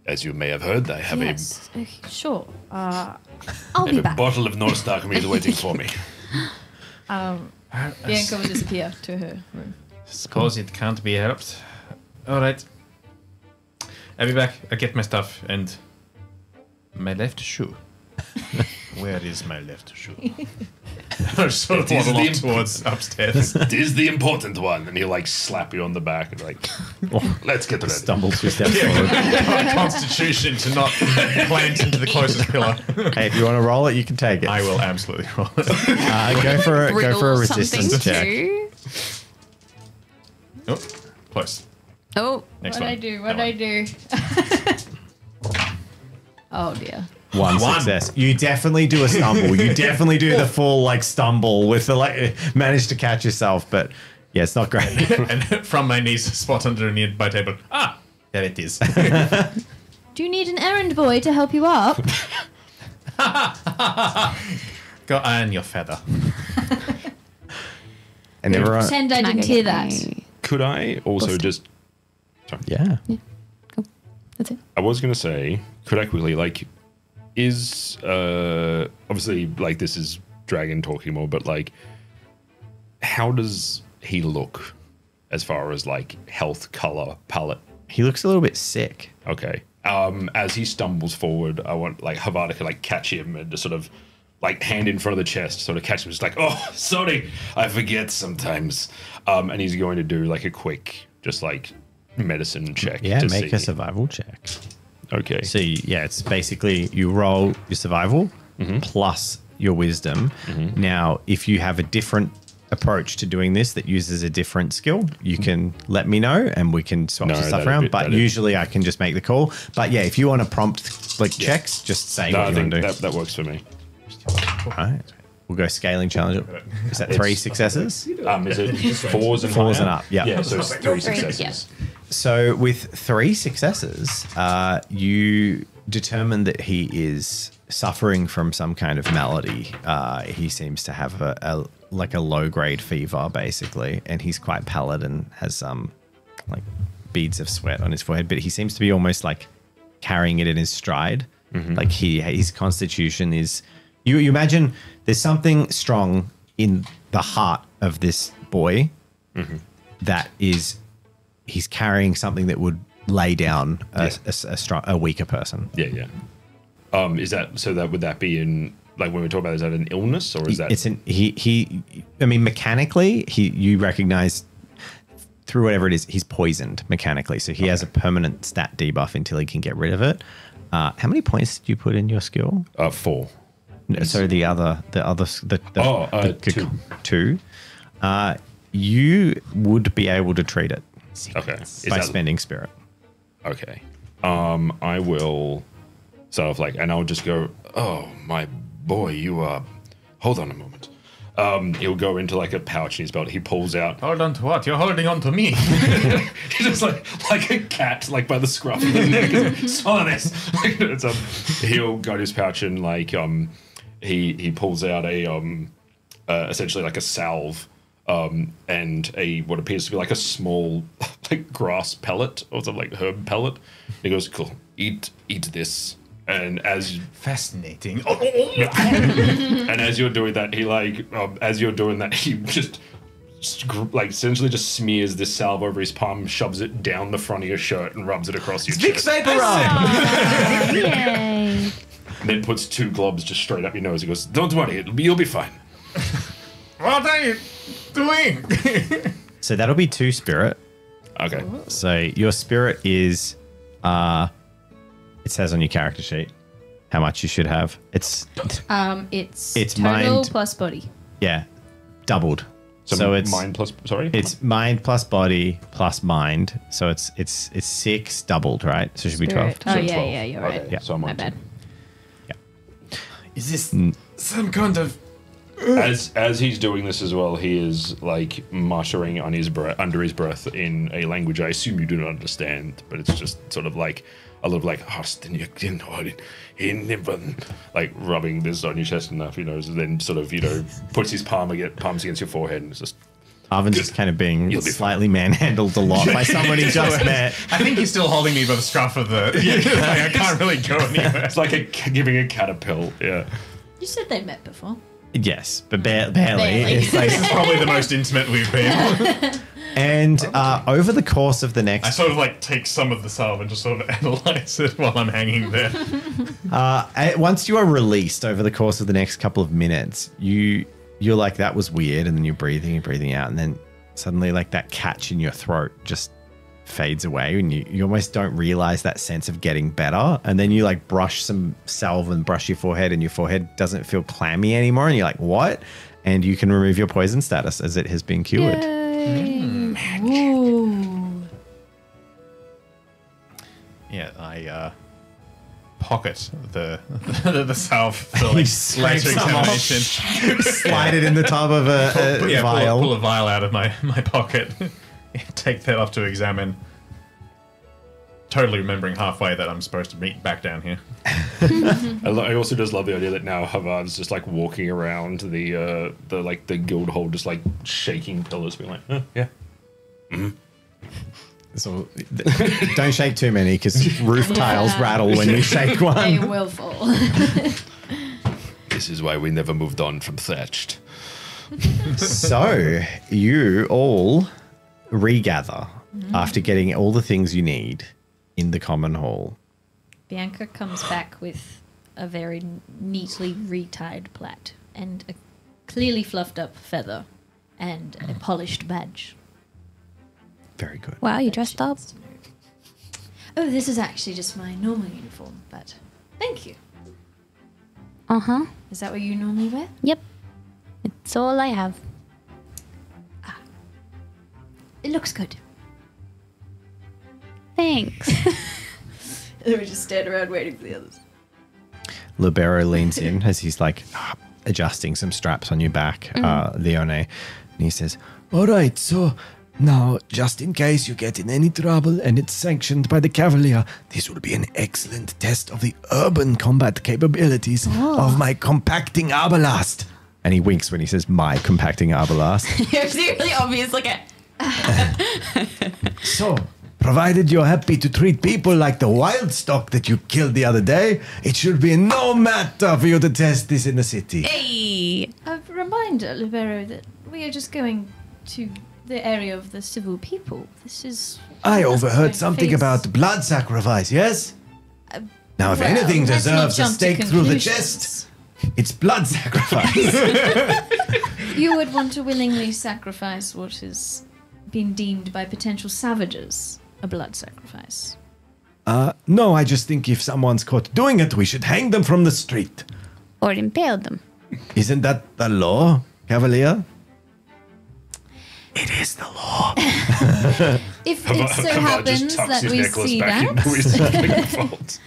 as you may have heard, I have Yes. Okay, sure. I'll a be back. bottle of Norstark mead waiting for me. Bianca will disappear to her room. Suppose it can't be helped. Alright. I'll be back. I'll get my stuff and my left shoe. Where is my left shoe? I sort of It is waddle the off towards upstairs. It is the important one, and he'll like slap you on the back and like, let's get ready. Stumble 2 steps forward. Constitution to not plant into the closest pillar. Hey, if you want to roll it, you can take it. I will absolutely roll it. Go for a Wriggle resistance something check. too. Oh, close. Oh, Next What'd one. I do? That What'd I one. do? Oh dear. One success. You definitely do a stumble. You definitely do the full like stumble with the like manage to catch yourself, but yeah, it's not great. And from my knees, spot underneath my table. Ah, there it is. Do you need an errand boy to help you up? Go iron your feather. And everyone, Pretend I didn't hear that. Could I also just? yeah. That's it. I was gonna say, could I quickly like, is obviously like this is dragon talking more, but like, how does he look as far as like health, color, palette? He looks a little bit sick. Okay. As he stumbles forward, I want like Havada to like catch him and just sort of like hand in front of the chest, sort of catch him, just like, oh, sorry, I forget sometimes. And he's going to do like a quick, just like medicine check. Yeah, make a survival check. Okay. So yeah, it's basically you roll your survival plus your wisdom. Now, if you have a different approach to doing this that uses a different skill, you can let me know and we can swap some stuff around. But usually I can just make the call. But yeah, if you want to prompt like checks, just say what you want to do. That works for me. All right. We'll go scaling challenge. Is that 3 successes? Is it fours and Fours and up, yeah. Yeah, so it's 3 successes. Yeah. So with 3 successes, you determine that he is suffering from some kind of malady. He seems to have a low-grade fever, basically, and he's quite pallid and has like beads of sweat on his forehead. But he seems to be almost like carrying it in his stride. Like his constitution is. You imagine there's something strong in the heart of this boy that is. He's carrying something that would lay down a weaker person. Yeah. Is that so? That would that be in like when we talk about, is that an illness or is that? It's I mean, mechanically, you recognize through whatever it is, he's poisoned mechanically. So he has a permanent stat debuff until he can get rid of it. How many points did you put in your skill? 4. So the 2. You would be able to treat it. Okay. By spending spirit. Okay. I will sort of like, and I'll just go, oh, my boy, you hold on a moment. He'll go into like a pouch in his belt. He pulls out. Hold on to what? You're holding on to me. He's just like a cat, like by the scruff of the neck. Swallow this. He'll go to his pouch and like he pulls out a essentially like a salve. And a what appears to be like a small like grass pellet or something like herb pellet. He goes, cool, eat this. And as fascinating. And as you're doing that, he just like essentially just smears this salve over his palm, shoves it down the front of your shirt, and rubs it across your chest. Vapor rub. Yay. And then puts 2 globs just straight up your nose. He goes, don't worry, you'll be fine. What are you doing? So that'll be 2 spirit. Okay. So your spirit is, it says on your character sheet how much you should have. It's total mind plus body. Yeah, doubled. So it's mind plus. Sorry. It's mind plus body plus mind. So it's 6 doubled, right? So it should be 12. Oh So yeah, 12. yeah, you're right. Okay, so I'm My on bad. Is this some kind of... As he's doing this as well, he is like muttering on his under his breath in a language I assume you do not understand, but it's just sort of like a little like like rubbing this on your chest enough, and then sort of puts his palms against your forehead, and it's just. Arvin's just kind of being slightly manhandled a lot by someone he just met. I think he's still holding me by the scruff of the. I can't really go anywhere. It's like giving a cat a pill. Yeah. You said they met before. Yes, but barely. This is probably the most intimate we've been. And over the course of the next... I sort of like take some of the salve and just sort of analyze it while I'm hanging there. Once you are released over the course of the next couple of minutes, you're like, that was weird, and then you're breathing out, and then suddenly like that catch in your throat just fades away, and you almost don't realize that sense of getting better, and then you like brush some salve and brush your forehead, and your forehead doesn't feel clammy anymore, and you're like, what? And you can remove your poison status as it has been cured. Ooh. Yeah, I pocket the salve for like later examination. Slide it in the top of a vial. Pull a vial out of my pocket. Take that off to examine. Totally remembering halfway that I'm supposed to meet back down here. I also just love the idea that now Havard's just like walking around the guild hall, just like shaking pillars, being like, yeah. Mm-hmm. So don't shake too many because roof tiles rattle when you shake one. They will fall. This is why we never moved on from thatched. So you all regather after getting all the things you need in the common hall. Bianca comes back with a very neatly retied plait and a clearly fluffed up feather and a polished badge. Very good. Wow, you dressed up. Oh, this is actually just my normal uniform, but thank you. Uh-huh. Is that what you normally wear? Yep. It's all I have. It looks good. Thanks. Then we just stand around waiting for the others. Libero leans in as he's like adjusting some straps on your back, Leone, and he says, "All right, so now, just in case you get in any trouble and it's sanctioned by the Cavalier, this will be an excellent test of the urban combat capabilities of my compacting arbalast." And he winks when he says "my compacting arbalast." It's really obvious, look at. So, provided you're happy to treat people like the wild stock that you killed the other day, it should be no matter for you to test this in the city. Hey! A reminder, Libero, that we are just going to the area of the civil people. This is... I overheard my something face. about blood sacrifice, yes? Now, if Well, anything let's not deserves a jump to stake through the conclusions. chest, it's blood sacrifice. You would want to willingly sacrifice what has been deemed by potential savages a blood sacrifice. No, I just think if someone's caught doing it, we should hang them from the street. Or impale them. Isn't that the law, Cavalier? It is the law. If it so happens that we see that,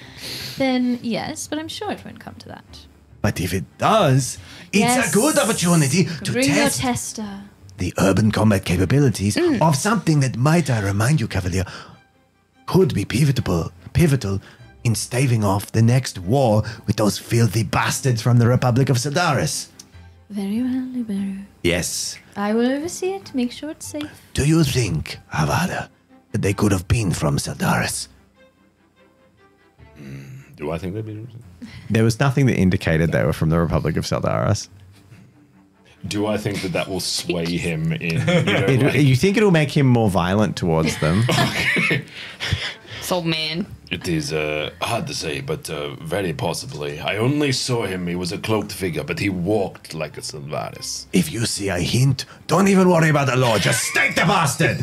then yes, but I'm sure it won't come to that. But if it does, it's Yes. a good opportunity to Bring your test tester. the urban combat capabilities of something that, might I remind you, Cavalier, could be pivotal in staving off the next war with those filthy bastards from the Republic of Sildaris. Very well, Libero. Yes. I will oversee it, make sure it's safe. Do you think, Havada, that they could have been from Sildaris? Do I think they'd be? There was nothing that indicated they were from the Republic of Sildaris. Do I think that will sway him in? You know, You think it'll make him more violent towards them? So man. It is hard to say, but very possibly. I only saw him. He was a cloaked figure, but he walked like a Silvaris. If you see a hint, don't even worry about the law. Just stake the bastard.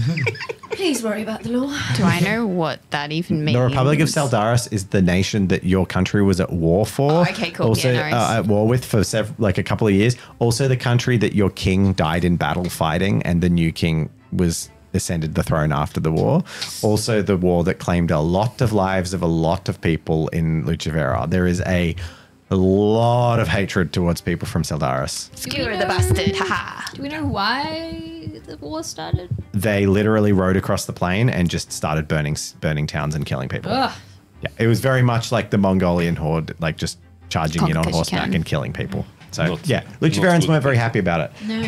Please worry about the law. Do I know what that even means? The Republic of Sildaris is the nation that your country was at war for. Oh, okay, cool. Also, Yeah, nice. at war with for a couple of years. Also, the country that your king died in battle fighting, and the new king was ascended the throne after the war. Also, the war that claimed a lot of lives of a lot of people in Lucevera. There is a lot of hatred towards people from Sildaris. You're the bastard, haha. Do we know why the war started? They literally rode across the plain and just started burning towns and killing people. Ugh. Yeah, it was very much like the Mongolian horde, like just charging in on Conquer 'cause you horseback can. and killing people. So Not- yeah, not Luceverans good. weren't very happy about it. No.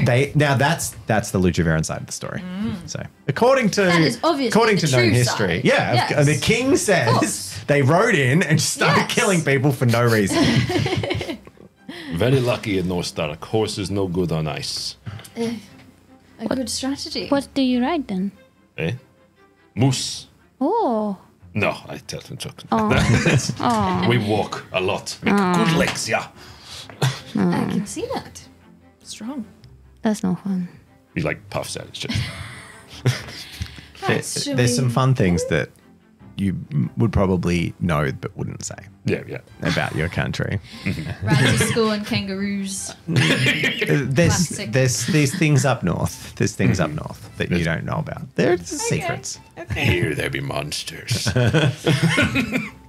That's the Luceveran side of the story. So according to That is obviously the known true history, side. yeah, Yes. the king says course. they rode in and just started Yes. killing people for no reason. Very lucky in North Star. Horse is no good on ice. A good strategy. What do you ride then? Eh? Moose. Oh. No, I tell him joke. Oh. We walk a lot. Make good legs, yeah. I can see that. Strong. That's no fun. He like puffs at his chest. Right, There's some fun things that you would probably know but wouldn't say Yeah. about your country. Ride to school and kangaroos. Classic. There's these things up north. There's things up north that you don't know about. They're secrets. Here there be monsters.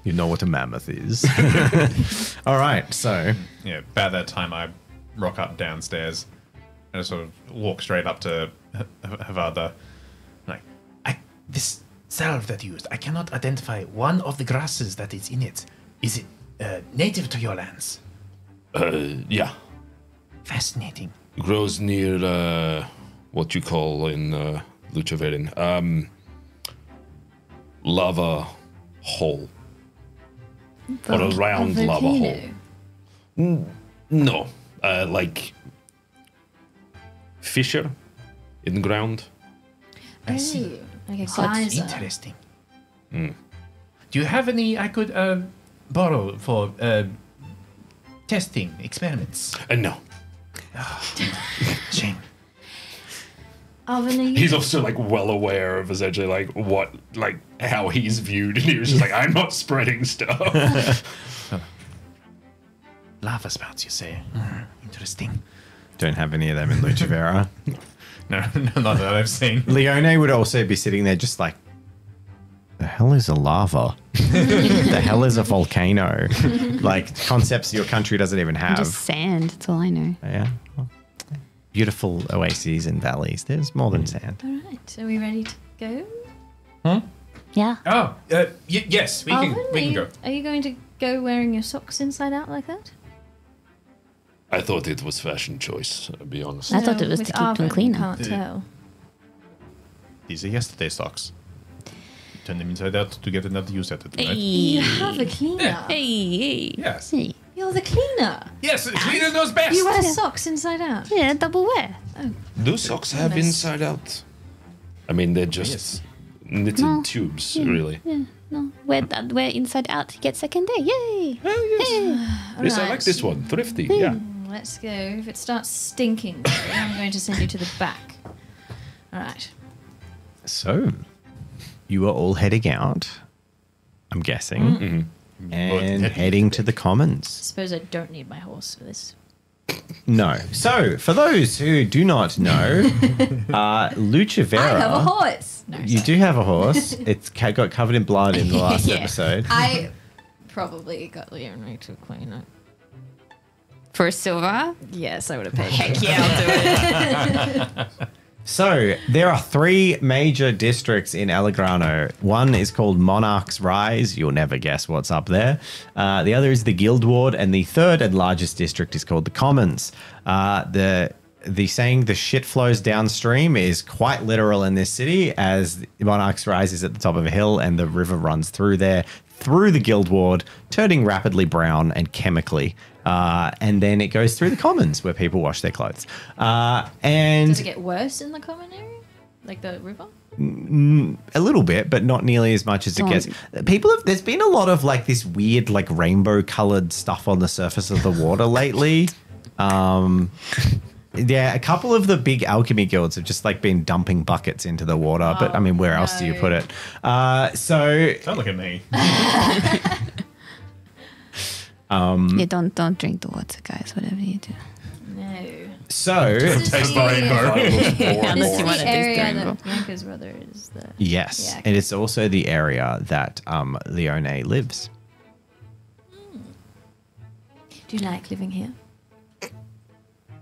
You know what a mammoth is. All right, so Yeah, about that time I rock up downstairs and I sort of walk straight up to Havada. Like, this salve that you used, I cannot identify one of the grasses that is in it. Is it native to your lands? Yeah. Fascinating. Grows near what you call in Luceverin. Lava hole. Or a round lava hole. No, like fissure in the ground. I see. Like a That's geyser. interesting. Do you have any I could borrow for testing experiments? No. Shame. Alvin, are you... He's also like well aware of essentially like how he's viewed, and he was just like, I'm not spreading stuff. Lava spouts, you say? Interesting. Don't have any of them in Lucevera. No, not that I've seen. Leone would also be sitting there just like, the hell is a lava? The hell is a volcano? Like concepts your country doesn't even have. Just sand. That's all I know. Yeah. Well, beautiful oases and valleys. There's more than sand. All right. Are we ready to go? Yeah. Oh, yes, we Alvin, can go. Are you going to go wearing your socks inside out like that? I thought it was fashion choice, I'll be honest. I thought it was with to keep them Alvin, cleaner. Can't tell. These are yesterday's socks. Turn them inside out to get another use at it, right? You have a cleaner. Hey. Yes. Hey. You're the cleaner. Yes, cleaner knows best. You wear socks inside out. Yeah, double wear. Do socks have Goodness. inside out? I mean, they're just knitted No. tubes, really. Yeah, no. Wear inside out to get second day. Yay. Oh, yes. This, I Alright. like this one. Thrifty, yeah. Let's go. If it starts stinking, I'm going to send you to the back. All right. So, you are all heading out, I'm guessing, and heading to the commons. Suppose I don't need my horse for this. No. So, for those who do not know, Lucevera. I have a horse. No, You do have a horse. It's got covered in blood in the last Yeah. episode. I probably got Leone to clean it. For silver? Yes, I would have paid. Heck yeah, I'll do it. So, there are 3 major districts in Allegrano. One is called Monarch's Rise. You'll never guess what's up there. The other is the Guild Ward, and the third and largest district is called the Commons. The saying "the shit flows downstream" is quite literal in this city, as Monarch's Rise is at the top of a hill and the river runs through there, through the Guild Ward, turning rapidly brown and chemically. And then it goes through the Commons where people wash their clothes. And Does it get worse in the common area? Like the river? a little bit, but not nearly as much as it gets. There's been a lot of like this weird, like rainbow colored stuff on the surface of the water lately. Yeah, a couple of the big alchemy guilds have just like been dumping buckets into the water, but I mean, where else do you put it? Don't look at me. Yeah, don't drink the water, guys. Whatever you do. No. So This is Taste the rainbow. This is want to the area taste the that rainbow. Bianca's brother is the... yes, Yeah, and it's also the area that Leone lives. Do you like living here?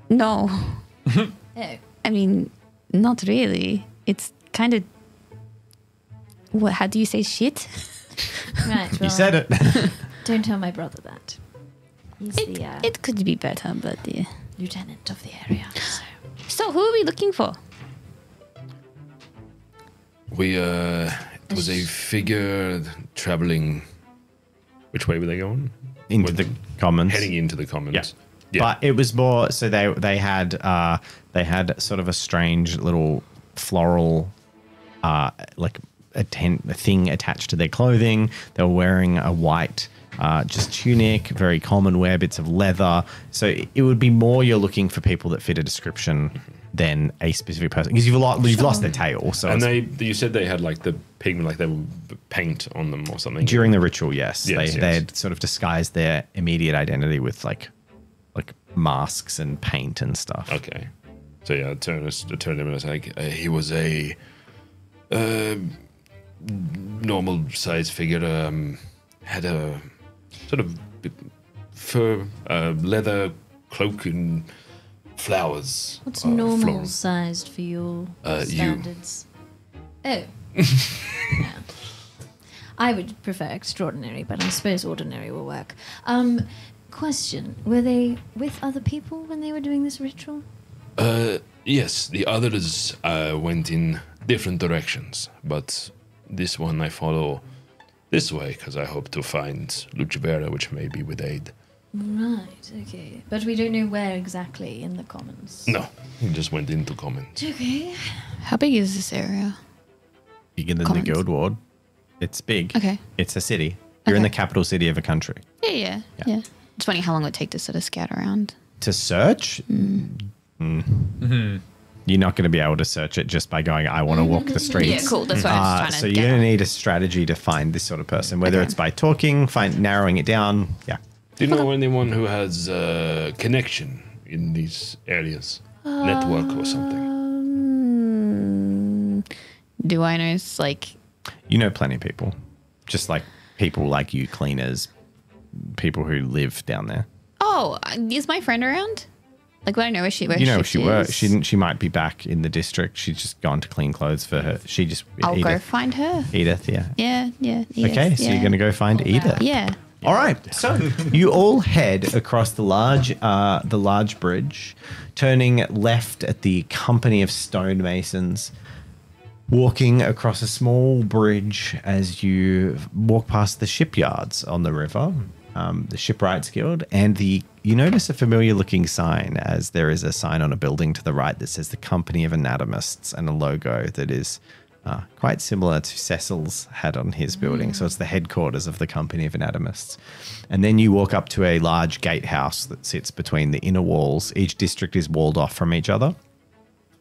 No. Oh. I mean, not really. It's kind of. What? How do you say shit? Right, well, You said it. don't tell my brother that. He's the It could be better, but yeah. lieutenant of the area. So who are we looking for? We, it was a figure traveling. Which way were they going? Into the Commons. Heading into the Commons. Yeah. Yeah. But it was more so they had sort of a strange little floral like a thing attached to their clothing. They were wearing a white just tunic, very common wear, bits of leather. So it would be more you're looking for people that fit a description than a specific person, because you've lost their tail. So And it's- you said they had like the pigment, like they were paint on them or something. during the ritual, yes, Yes, they had sort of disguised their immediate identity with like masks and paint and stuff. Okay. So yeah, I turned him and I was like, he was a normal size figure. Had a sort of fur, leather cloak and flowers. What's floral. normal sized for your You. standards? Oh. Yeah. I would prefer extraordinary, but I suppose ordinary will work. Question. Were they with other people when they were doing this ritual? Yes, the others went in different directions, but this one I follow this way because I hope to find LUCEVERA, which may be with aid. Right, okay. But we don't know where exactly in the commons. No, he just went into commons. Okay. How big is this area? Bigger than Commons. the guild ward. It's big. Okay. It's a city. You're in Okay. the capital city of a country. Yeah. It's funny how long it would take to sort of scout around. To search, you're not going to be able to search it just by going, I want to walk the streets. Yeah, cool. That's what I was trying to So get you're going at. to need a strategy to find this sort of person, whether Okay. it's by talking, narrowing it down. Yeah. Do you know anyone who has a connection in these areas? Network or something? Do I know, like... You know plenty of people. Just like people like you, cleaners, people who live down there. Oh, is my friend around? Like, would I know where she You know shift she works. is? She might be back in the district. She's just gone to clean clothes for her. She just I'll go Edith. find her. Edith, yeah. Yeah. Okay, so you're going to go find Edith. Yeah. All right, so you all head across the large bridge, turning left at the company of stonemasons, walking across a small bridge as you walk past the shipyards on the river, the Shipwrights Guild, and you notice a familiar-looking sign, as there is a sign on a building to the right that says the Company of Anatomists, and a logo that is quite similar to Cecil's had on his building. So it's the headquarters of the Company of Anatomists. And then you walk up to a large gatehouse that sits between the inner walls. Each district is walled off from each other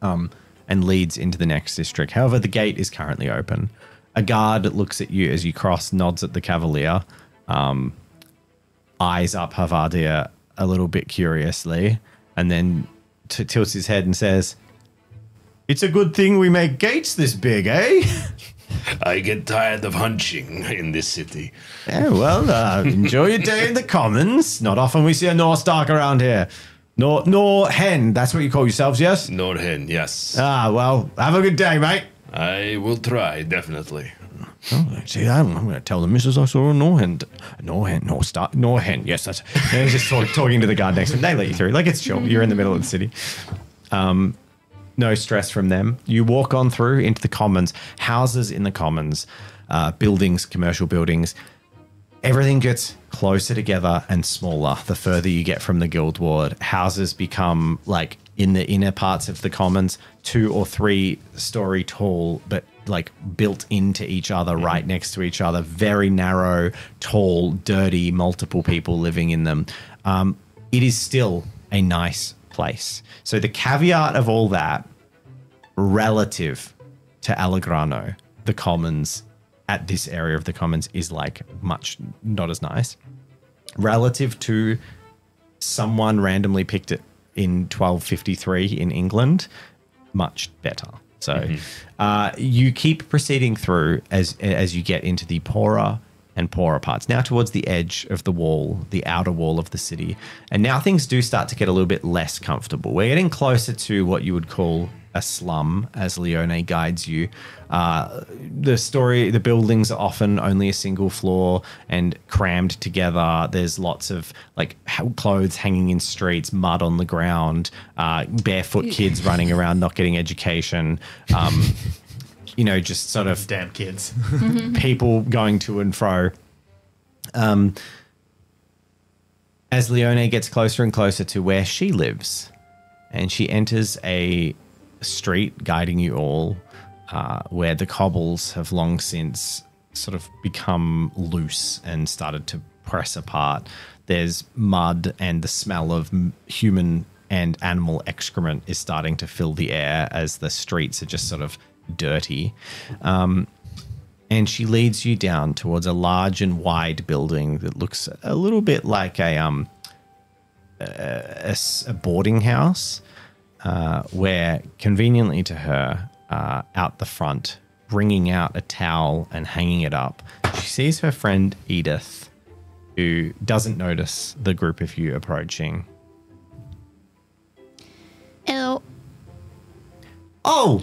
and leads into the next district. However, the gate is currently open. A guard looks at you as you cross, nods at the cavalier, eyes up Havadia a little bit curiously, and then tilts his head and says, "It's a good thing we make gates this big, eh?" I get tired of hunching in this city. Yeah, well, enjoy your day in the commons. Not often we see a Norstark around here. Nor hen, that's what you call yourselves, yes? Norhen, yes. Ah, well, have a good day, mate. I will try, definitely. Oh, see, I'm going to tell the missus I saw a Norhen. Norhen, yes, that's... And he's just talking to the guard next to him. They let you through. Like, it's chill. You're in the middle of the city. No stress from them. You walk on through into the commons, houses in the commons, buildings, commercial buildings. Everything gets closer together and smaller the further you get from the guild ward. Houses become, like, in the inner parts of the commons, 2 or 3 story tall, but like built into each other, right next to each other. Very narrow, tall, dirty, multiple people living in them. It is still a nice place. So the caveat of all that, relative to Allegrano, the commons at this area of the commons is like much not as nice. Relative to someone randomly picked it in 1253 in England, much better. So you keep proceeding through as you get into the poorer and poorer parts. Now towards the edge of the wall, the outer wall of the city. And now things do start to get a little bit less comfortable. We're getting closer to what you would call a slum as Leone guides you. The buildings are often only a single floor and crammed together. There's lots of like clothes hanging in streets, mud on the ground, barefoot kids running around not getting education. You know, just sort of Damn kids. people going to and fro. As Leone gets closer and closer to where she lives, and she enters a street guiding you all, where the cobbles have long since sort of become loose and started to press apart. There's mud, and the smell of human and animal excrement is starting to fill the air as the streets are just sort of dirty. And she leads you down towards a large and wide building that looks a little bit like a boarding house, where conveniently to her, out the front, wringing out a towel and hanging it up, she sees her friend Edith, who doesn't notice the group of you approaching. Hello. Oh,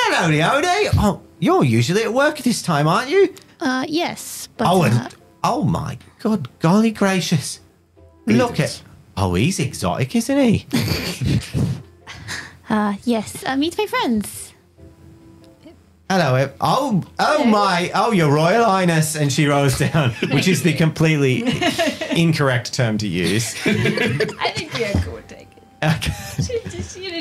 hello, Leone. Oh, you're usually at work this time, aren't you? Yes, but... Oh my God, golly gracious. Look at... Oh, he's exotic, isn't he? yes, meet my friends. Hello. Oh my. Oh, your Royal Highness. And she rolls down, which is the completely incorrect term to use. I think Bianca would take it. Okay.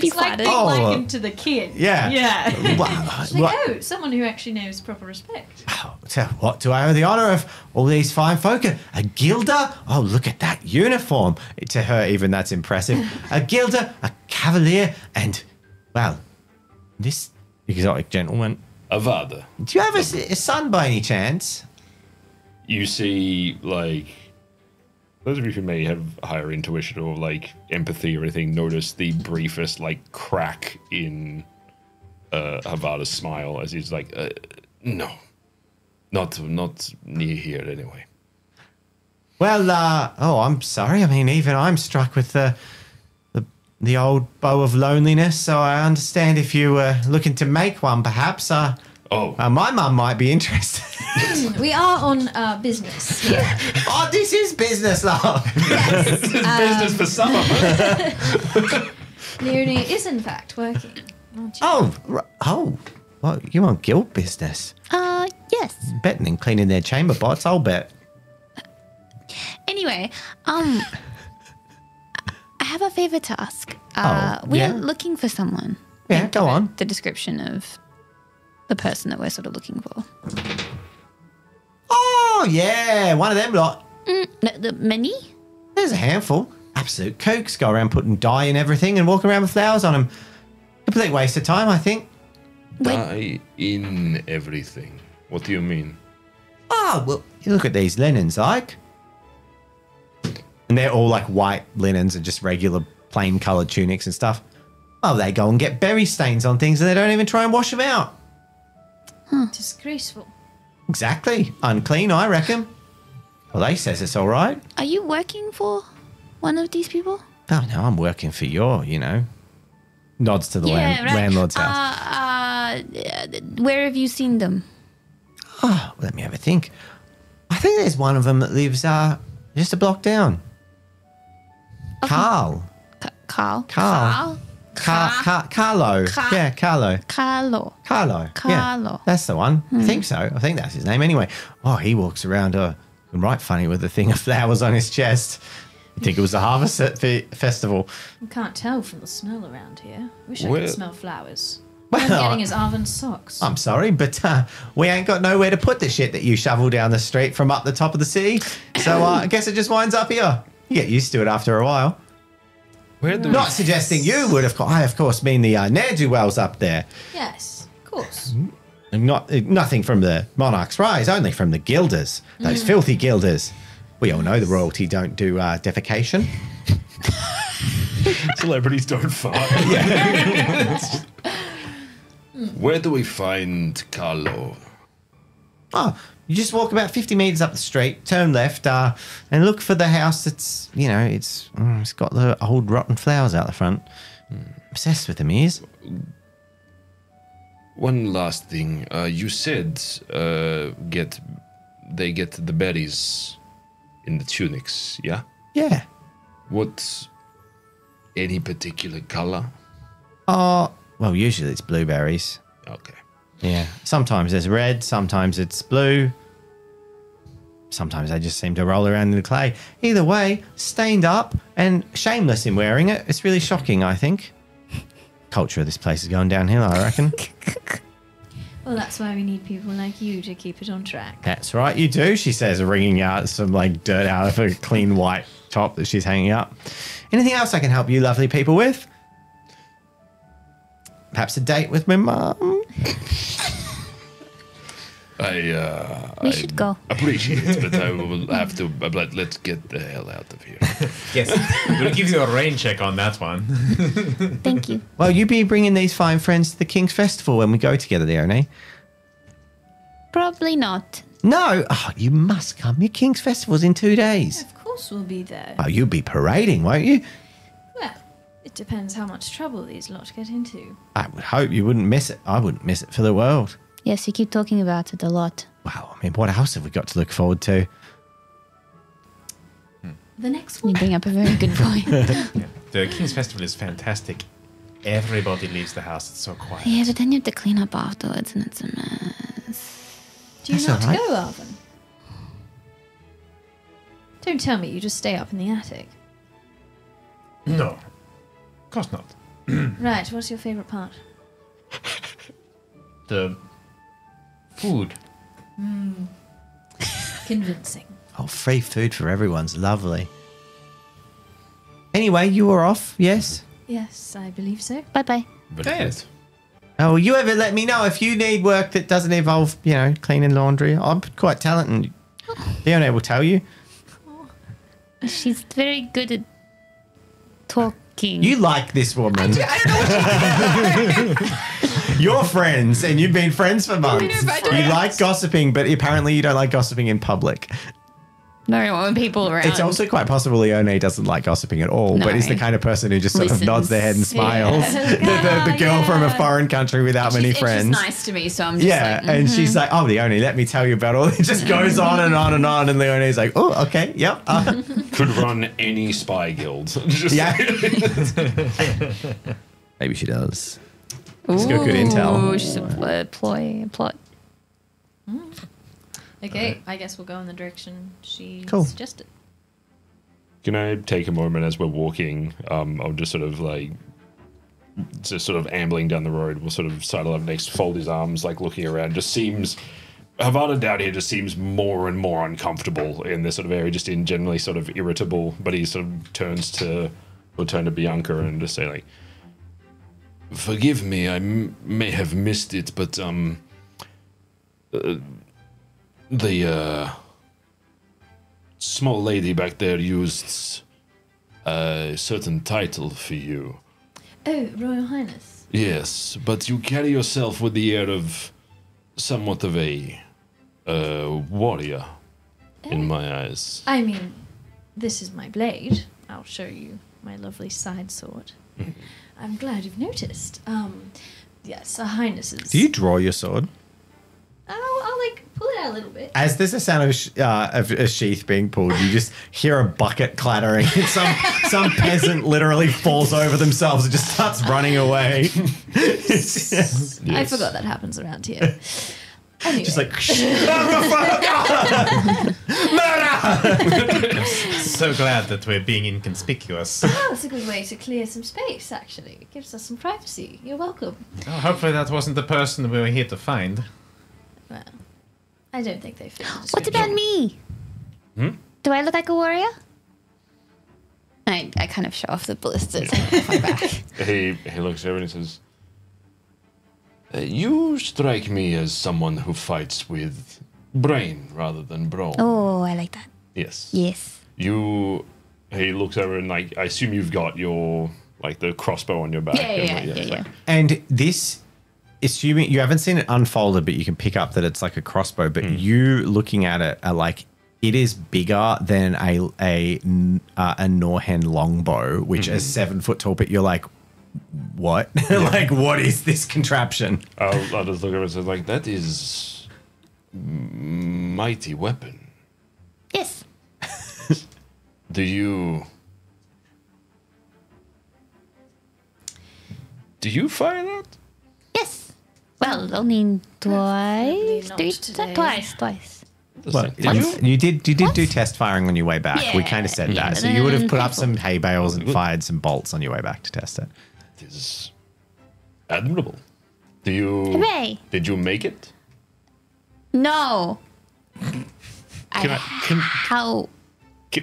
It's like being likened to the kid. Yeah. Yeah. Well, She's like, someone who actually knows proper respect. So what do I have the honour of all these fine folk? A gilder? Oh, look at that uniform. To her, even that's impressive. A gilder, a cavalier, and, well, this exotic gentleman. Avada. Do you have a son by any chance? You see, like, those of you who may have higher intuition or, like, empathy or anything, notice the briefest, like, crack in Havada's smile as he's like, No. Not near here anyway. Well, I'm sorry. I mean, even I'm struck with the old bow of loneliness, so I understand if you were looking to make one, perhaps. My mum might be interested. We are on business here. Oh, this is business, love. Yes. business for some of us. Leonie is, in fact, working. Aren't you? Well, you want guild business? Yes. Better than cleaning their chamber pots, I'll bet. Anyway, I have a favor to ask. Yeah? We're looking for someone. Yeah, go on. The description of the person that we're sort of looking for. Oh, yeah, one of them lot. Many? There's a handful. Absolute kooks. Go around putting dye in everything and walk around with flowers on them. Complete waste of time, I think. Dye in everything. What do you mean? Oh, well, you look at these linens, like. And they're all like white linens and just regular plain coloured tunics and stuff. Oh, they go and get berry stains on things and they don't even try and wash them out. Disgraceful. Exactly. Unclean, I reckon. Well, they says it's all right. Are you working for one of these people? Oh, no, I'm working for your, Nods to the landlord's house. Where have you seen them? Oh, let me have a think. I think there's one of them that lives just a block down. Okay. Carl. Carl. Carlo. Yeah, Carlo. Carlo. Yeah, that's the one. I think so. I think that's his name anyway. Oh, he walks around right funny with a thing of flowers on his chest. You think it was a harvest festival. You can't tell from the smell around here. Wish I Where- could smell flowers. Well, All I'm getting is Arvin's socks. I'm sorry, but we ain't got nowhere to put the shit that you shovel down the street from up the top of the city. So I guess it just winds up here. You get used to it after a while. Where do Not suggesting you would have. I, of course, mean the ne'er-do-wells up there. Yes, of course. And nothing from the Monarch's Rise, only from the Guilders. Those filthy Guilders. We all know the royalty don't do defecation. Celebrities don't fart. Where do we find Carlo? Oh, you just walk about 50 metres up the street, turn left, and look for the house that's, it's got the old rotten flowers out the front. Obsessed with them, he is. One last thing. You said they get the berries in the tunics, yeah? Yeah. What? Any particular color? Well, usually it's blueberries. Okay. Yeah. Sometimes there's red, sometimes it's blue. Sometimes they just seem to roll around in the clay. Either way, stained up and shameless in wearing it. It's really shocking, I think. Culture of this place is going downhill, I reckon. Well, that's why we need people like you to keep it on track. That's right, you do, she says, wringing out some dirt out of a clean white top that she's hanging up. Anything else I can help you lovely people with? Perhaps a date with my mum? We should go. Appreciate it, but I will have to. But let's get the hell out of here. Yes, we'll give you a rain check on that one. Thank you. Well, you be bringing these fine friends to the King's Festival when we go together there, eh? Probably not. No, you must come. Your King's Festival's in 2 days. Of course we'll be there. Oh, you'll be parading, won't you? Well, it depends how much trouble these lot get into. I would hope you wouldn't miss it. I wouldn't miss it for the world. Yes, you keep talking about it a lot. Well, I mean, what else have we got to look forward to? The next You one. bring up a very good point. Yeah. The King's Festival is fantastic. Everybody leaves the house. It's so quiet. Yeah, but then you have to clean up afterwards and it's a mess. Do you That's not all right. go, Arvin? Don't tell me you just stay up in the attic. No, of course not. Right, what's your favourite part? The food. Convincing. Oh, free food for everyone's lovely. Anyway, you were off, yes? Yes, I believe so. Bye-bye. Yes. Oh, will you ever let me know if you need work that doesn't involve, cleaning laundry? I'm quite talented. Leone will tell you. She's very good at talking. You like this woman. I don't know what You're friends, and you've been friends for months. You like gossiping, but apparently you don't like gossiping in public. No, when people around. It's also quite possible Leone doesn't like gossiping at all, but is the kind of person who just sort of nods their head and smiles. Yeah. The girl from a foreign country without many friends. It's just nice to me, so I'm just like... and she's like, oh, Leone, let me tell you about all. It just goes on and on and on, and Leone's like, oh, okay, yep. Could run any spy guild. Yeah. Maybe she does. She's got good intel. Oh, she's a plot. Okay, I guess we'll go in the direction she Cool. suggested. Can I take a moment as we're walking? I'll just sort of ambling down the road. We'll sort of sidle up next, fold his arms, like looking around. Just seems, Havana down here just seems more and more uncomfortable in this sort of area, just in generally sort of irritable. But he sort of turn to Bianca and just say like, Forgive me, I may have missed it, but the small lady back there used a certain title for you. Oh, Royal Highness. Yes, but you carry yourself with the air of somewhat of a warrior in my eyes. I mean, this is my blade. I'll show you my lovely side sword. I'm glad you've noticed. Yes, Her Highness's. Do you draw your sword? I'll like pull it out a little bit. As there's a sound of a sheath being pulled, you just hear a bucket clattering. Some peasant literally falls over themselves and just starts running away. I forgot that happens around here. Anyway. Just like, So glad that we're being inconspicuous. Oh, that's a good way to clear some space, actually. It gives us some privacy. You're welcome. Oh, hopefully that wasn't the person we were here to find. Well, I don't think they fit the What about me? Do I look like a warrior? I kind of show off the ballistas on my back. he looks over and he says, You strike me as someone who fights with brain rather than brawn. Oh, I like that. yes. Yes. He looks over and like, I assume you've got your, like the crossbow on your back. Yeah. and this, assuming you haven't seen it unfolded, but you can pick up that it's like a crossbow. But you looking at it are like it is bigger than a Norhen longbow, which is 7 foot tall. But you're like, what? Like, what is this contraption? I'll just look over and say like, That is mighty weapon. Yes. Do you fire that? Yes. Well, only twice. not Three, today. twice. Well, you did do test firing on your way back. We kind of said that. So you would have put up some hay bales and fired some bolts on your way back to test it. It is admirable. Hooray. Did you make it? No. How? Do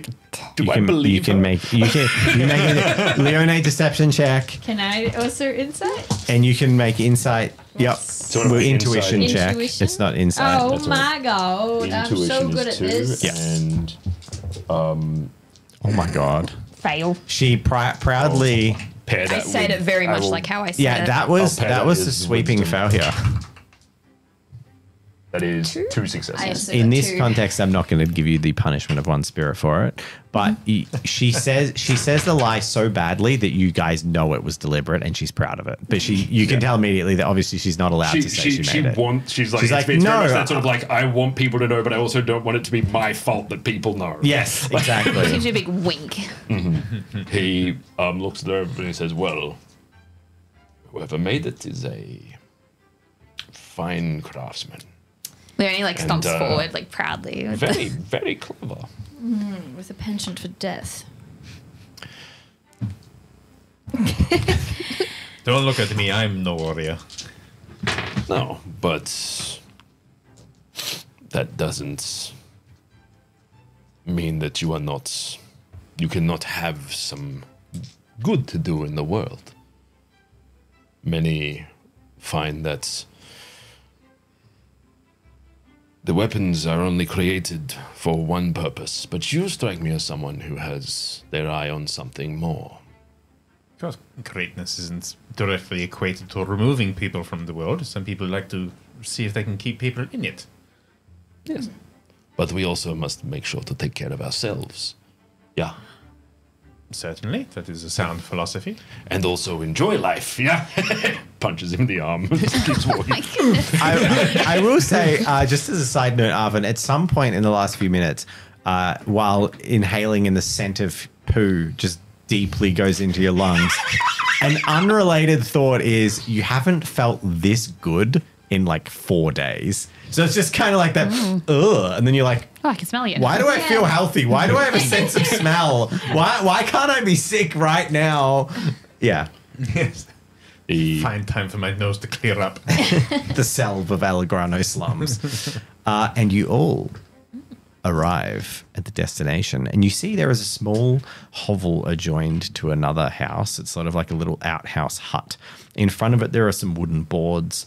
You I can, believe you can her? make you make a Leone deception check, Can I also insight? and you can make insight. Yep, Sort of well, like intuition insight. check. Intuition? It's not insight. Oh That's my god, I'm so Intuition good is at this. 2, Yeah. and Oh my god. Fail. She proudly. pair I that said with- it very I much will- like how I said Yeah, it. that was pair that that was a is sweeping wisdom. failure. That is 2 I successes. also In got this 2. context, I'm not going to give you the punishment of 1 spirit for it. But she says the lie so badly that you guys know it was deliberate, and she's proud of it. But you can tell immediately that obviously she's not allowed to say she made it. She's like, She's like, it's very no, much that sort of like, I want people to know, but I also don't want it to be my fault that people know. Yes, exactly. Gives you a big wink. He looks at her and he says, well, whoever made it is a fine craftsman. Leonie like stomps And, forward like proudly. very, very clever. With a penchant for death. Don't look at me, I'm no warrior. No, but that doesn't mean that you cannot have some good to do in the world. Many find that the weapons are only created for one purpose, but you strike me as someone who has their eye on something more. Because greatness isn't directly equated to removing people from the world. Some people like to see if they can keep people in it. Yes. But we also must make sure to take care of ourselves. Yeah. Certainly, that is a sound philosophy. And also enjoy life, yeah? Punches him in the arm and keeps walking. I will say, just as a side note, Arvin, at some point in the last few minutes, while inhaling in the scent of poo just deeply goes into your lungs, an unrelated thought is you haven't felt this good in like 4 days. So it's just kind of like that, ugh. And then you're like, Oh, I can smell you. why do I feel healthy? Why do I have a sense of smell? Why can't I be sick right now? Yeah. Yes. Find time for my nose to clear up. The Selve of Allegrano slums. And you all arrive at the destination, and you see there is a small hovel adjoined to another house. It's sort of like a little outhouse hut. In front of it, there are some wooden boards,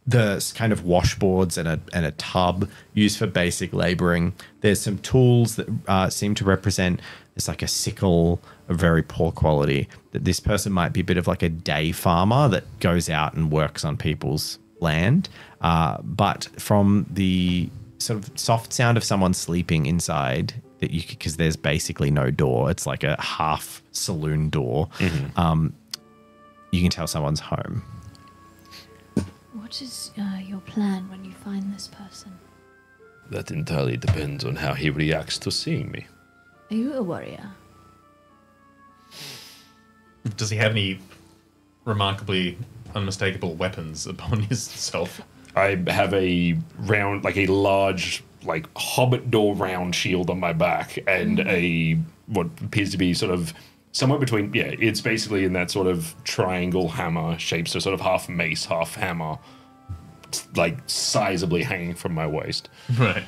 the kind of washboards and a tub used for basic laboring. There's some tools that seem to represent, it's like a sickle of very poor quality, that this person might be a bit of like a day farmer that goes out and works on people's land. But from the sort of soft sound of someone sleeping inside, that you, because there's basically no door, it's like a half saloon door. You can tell someone's home. What is your plan when you find this person? That entirely depends on how he reacts to seeing me. Are you a warrior? Does he have any remarkably unmistakable weapons upon himself? I have a round, like a large, like hobbit door round shield on my back, and a what appears to be sort of somewhere between. Yeah, it's basically in that sort of triangle hammer shape, so sort of half mace, half hammer, like sizably hanging from my waist. Right.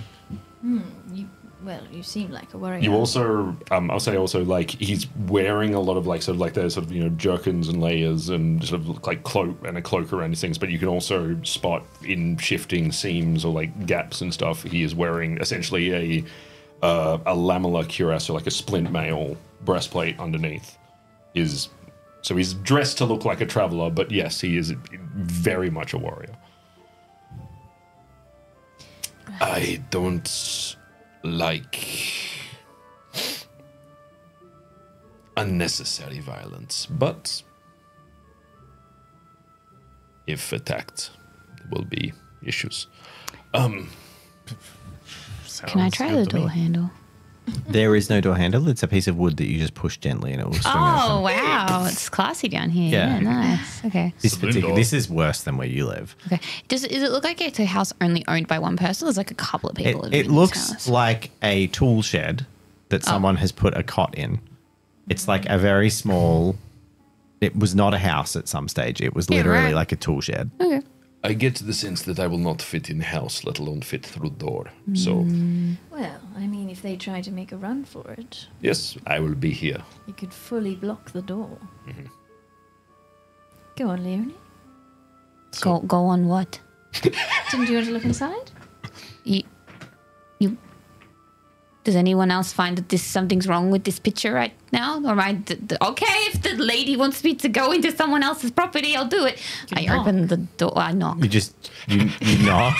You seem like a warrior. You also, I'll say also, like, he's wearing a lot of, like, sort of like the sort of, jerkins and layers and sort of like cloak and a cloak around his things, but you can also spot in shifting seams or like gaps and stuff, he is wearing essentially a lamellar cuirass, or like a splint mail breastplate underneath. So he's dressed to look like a traveler, but yes, he is very much a warrior. I don't like unnecessary violence, but if attacked, there will be issues. Can I try the door handle? There is no door handle. It's a piece of wood that you just push gently and it will swing Oh, open. wow. It's classy down here. Yeah. Yeah, nice. Okay. This is worse than where you live. Okay. Does it look like it's a house only owned by one person? There's like a couple of people living It in this looks house. like a tool shed that someone has put a cot in. It's like a very small... It was not a house at some stage. It was literally right. like a tool shed. Okay. I get the sense that I will not fit in house, let alone fit through door. So, Well, I mean, if they try to make a run for it, yes, I will be here. you could fully block the door. Go on, Leonie. Go on what? Didn't you want to look inside? You does anyone else find that something's wrong with this picture right now? Or am I okay? If the lady wants me to go into someone else's property, I'll do it. I open the door. I knock. You knock.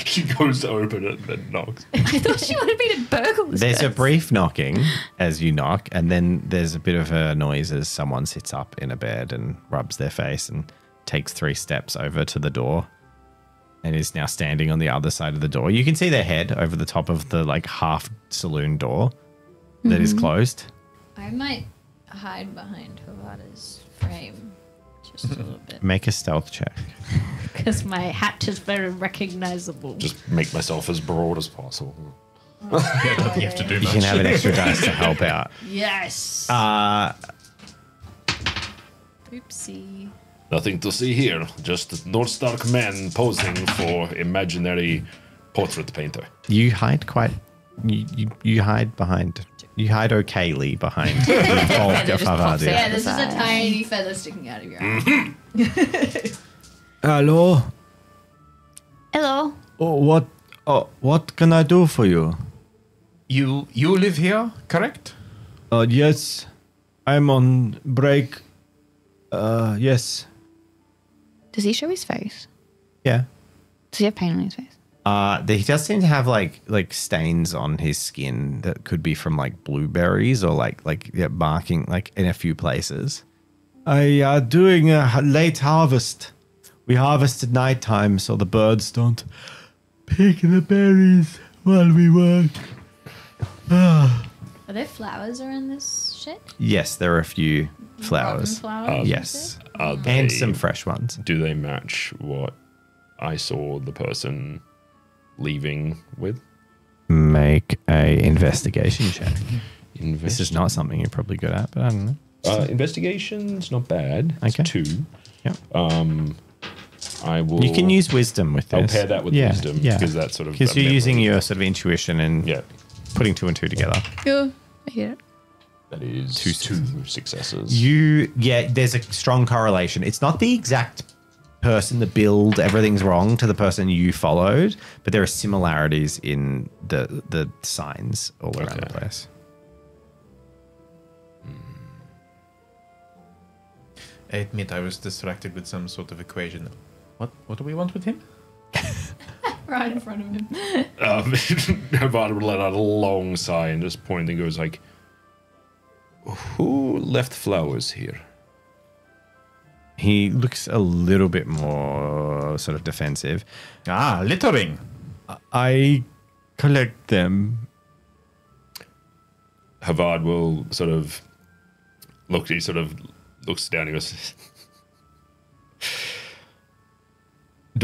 She goes to open it and then knocks. I thought she wanted me to burgle this. There's a place. brief knocking as you knock, and then there's a bit of a noise as someone sits up in a bed and rubs their face and takes 3 steps over to the door and is now standing on the other side of the door. You can see their head over the top of the like half saloon door that is closed. I might hide behind Havada's frame just a little bit. Make a stealth check. Because my hat is very recognizable. Just make myself as broad as possible. I don't think you have to do You much. can have an extra dice to help out. Yes. Oopsie. Nothing to see here. Just North Star man posing for imaginary portrait painter. You hide quite. You hide behind. You hide okayly behind the bulk of Havadia. Yeah, this is a tiny feather sticking out of your eye. Hello. Hello. What can I do for you? You live here, correct? Yes, I'm on break. Yes. Does he show his face? Yeah. Does he have pain on his face? He does seem to have like stains on his skin that could be from like blueberries or like barking like in a few places. I are doing a late harvest. We harvest at nighttime so the birds don't pick the berries while we work. Are there flowers around this shit? Yes, there are a few flowers. Rotten flowers? Yes, Are and they- some fresh ones. Do they match what I saw the person leaving with? Make a investigation check. This is not something you're probably good at, but I don't know. Investigation's not bad. It's Okay. 2. Yep. I will. You can use wisdom with this. I'll pair that with wisdom because that's sort of because a you're using memory. your sort of intuition and Yeah, putting 2 and 2 together. Yeah, I hear it. that is Two two successes. There's a strong correlation. It's not the exact person, the build, everything's wrong to the person you followed, but there are similarities in the signs all around the place. I admit I was distracted with some sort of equation. What do we want with him? Right in front of him. Havard would let out a long sigh and just point and goes like, "Who left flowers here?" He looks a little bit more sort of defensive. Littering. I collect them. Havard will sort of look. He sort of looks down and goes,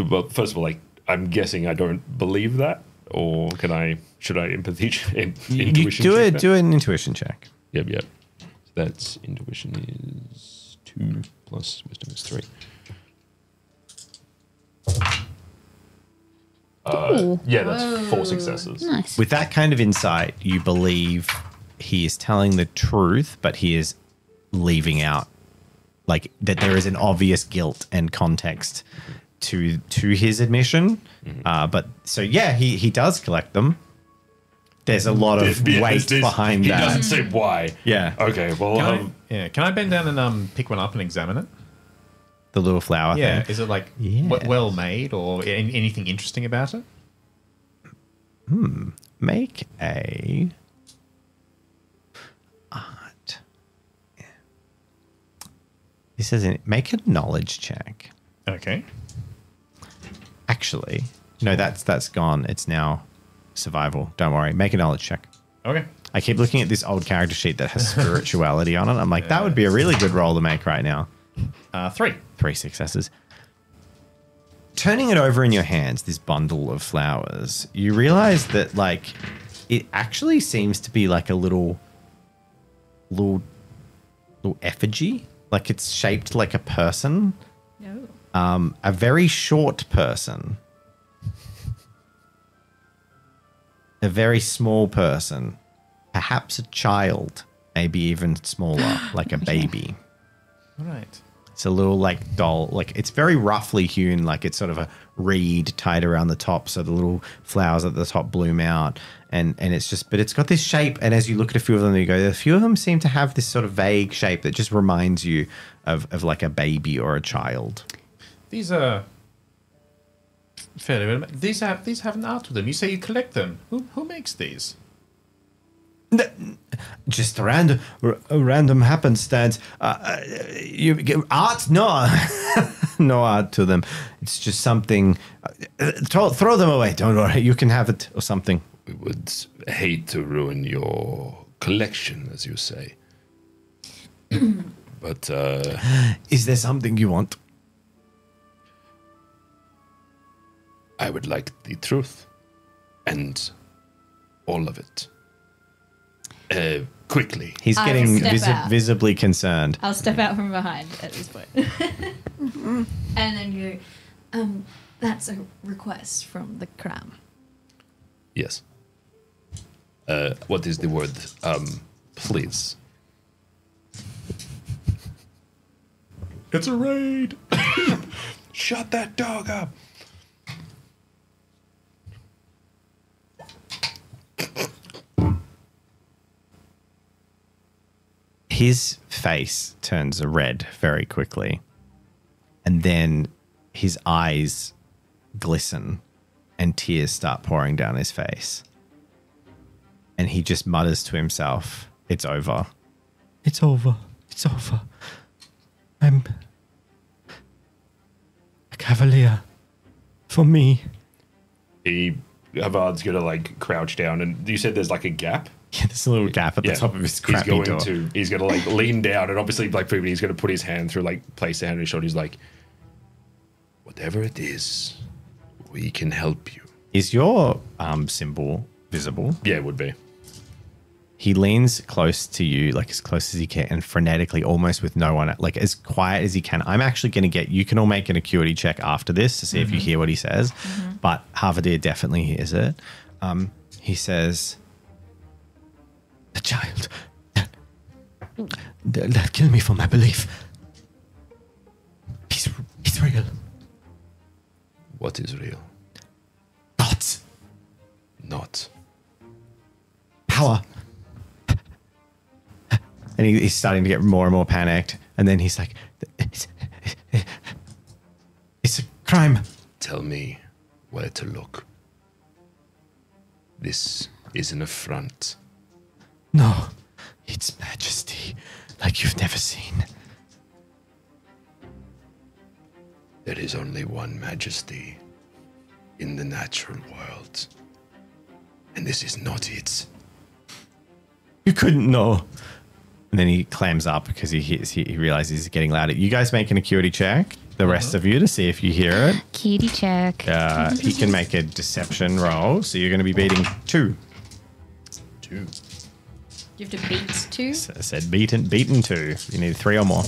well, first of all, like, I'm guessing I don't believe that, or should I intuition You check that? do an intuition check. Yep. So that's intuition is 2 plus wisdom is 3. Yeah, that's 4 successes. Nice. With that kind of insight, you believe he is telling the truth, but he is leaving out like that there is an obvious guilt and context to his admission. But so yeah, he does collect them. There's a lot of weight behind he that. doesn't say why. Yeah. Okay, well, Can I bend down and pick one up and examine it? The little flower Yeah. thing. Is it like Yes. well made or anything interesting about it? Make a art. He says make a knowledge check. Okay. Actually, no, that's gone. It's now survival. Don't worry. Make a knowledge check. Okay. I keep looking at this old character sheet that has spirituality on it. I'm like, that would be a really good roll to make right now. 3. 3 successes. Turning it over in your hands, this bundle of flowers, you realize that like it actually seems to be like a little effigy. Like it's shaped like a person. No. A very short person. A very small person. Perhaps a child. Maybe even smaller, like a baby. All right. It's a little like doll, like it's very roughly hewn, like it's sort of a reed tied around the top, so the little flowers at the top bloom out, and it's just, but it's got this shape. And as you look at a few of them, you go, a few of them seem to have this sort of vague shape that just reminds you of like a baby or a child. These are fairly. These have an art to them. You say you collect them. Who makes these? Just a random happenstance. You get art? No, no art to them. It's just something. Throw them away. Don't worry. You can have it or something. we would hate to ruin your collection, as you say. But is there something you want? I would like the truth and all of it. Quickly. He's I getting step out. visibly concerned. I'll step out from behind at this point. And then you, that's a request from the crown. Yes. What is the word? Please. It's a raid. Shut that dog up. His face turns red very quickly, and then his eyes glisten and tears start pouring down his face. And he just mutters to himself, "It's over. It's over. It's over. I'm a cavalier. For me." Havard's gonna like crouch down, and you said there's like a gap. Yeah, there's a little gap at the top of his crappy door. He's gonna like lean down, and obviously like he's gonna put his hand through, like place the hand on his shoulder. He's like, Whatever it is, we can help you. Is your symbol visible? yeah, it would be. He leans close to you, like as close as he can, and frenetically, almost with no one, like as quiet as he can. I'm actually going to get, you can all make an acuity check after this to see if you hear what he says, but Harvardir definitely hears it. He says, "The child, they'll kill me for my belief. He's real. What is real? Gods, Not. power." And he's starting to get more and more panicked. And then he's like, it's a crime. Tell me where to look. This is an affront. No, it's majesty like you've never seen. There is only one majesty in the natural world. And this is not it. You couldn't know. And then he clams up because he realizes he's getting louder. You guys make an acuity check, the rest of you, to see if you hear it. Kitty check. He can make a deception roll, so you're going to be beating 2. 2. You have to beat 2? I said beaten 2. You need 3 or more.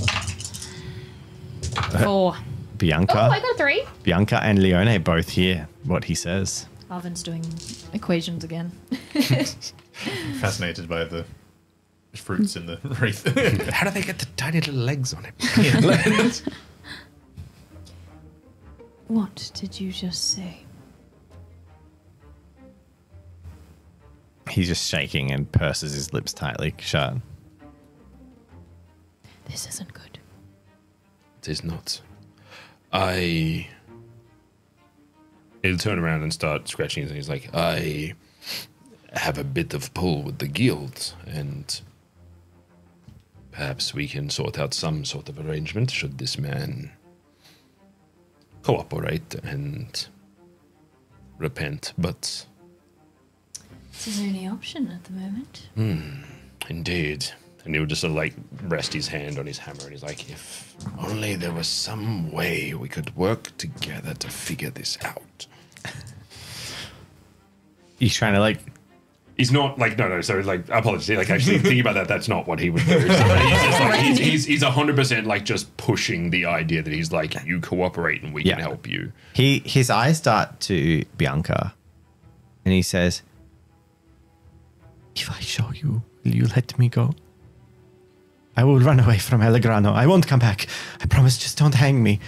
4. Bianca. Oh, I got 3. Bianca and Leone both hear what he says. Arvin's doing equations again. Fascinated by the fruits in the wreath. How do they get the tiny little legs on it? What did you just say? He's just shaking and purses his lips tightly shut. This isn't good. It is not. He'll turn around and start scratching, and he's like, I have a bit of pull with the guild, and perhaps we can sort out some sort of arrangement should this man cooperate and repent, but It's his only option at the moment. indeed. And he'll just sort of like rest his hand on his hammer, and he's like, if only there was some way we could work together to figure this out. He's trying to like... he's not like, no, sorry, like, apologies. Like, actually, thinking about that, that's not what he would do. So he's just like, he's 100% like just pushing the idea that he's like, you cooperate and we can help you. His eyes dart to Bianca, and he says, "If I show you, will you let me go? I will run away from Alegrano. I won't come back. I promise, just don't hang me."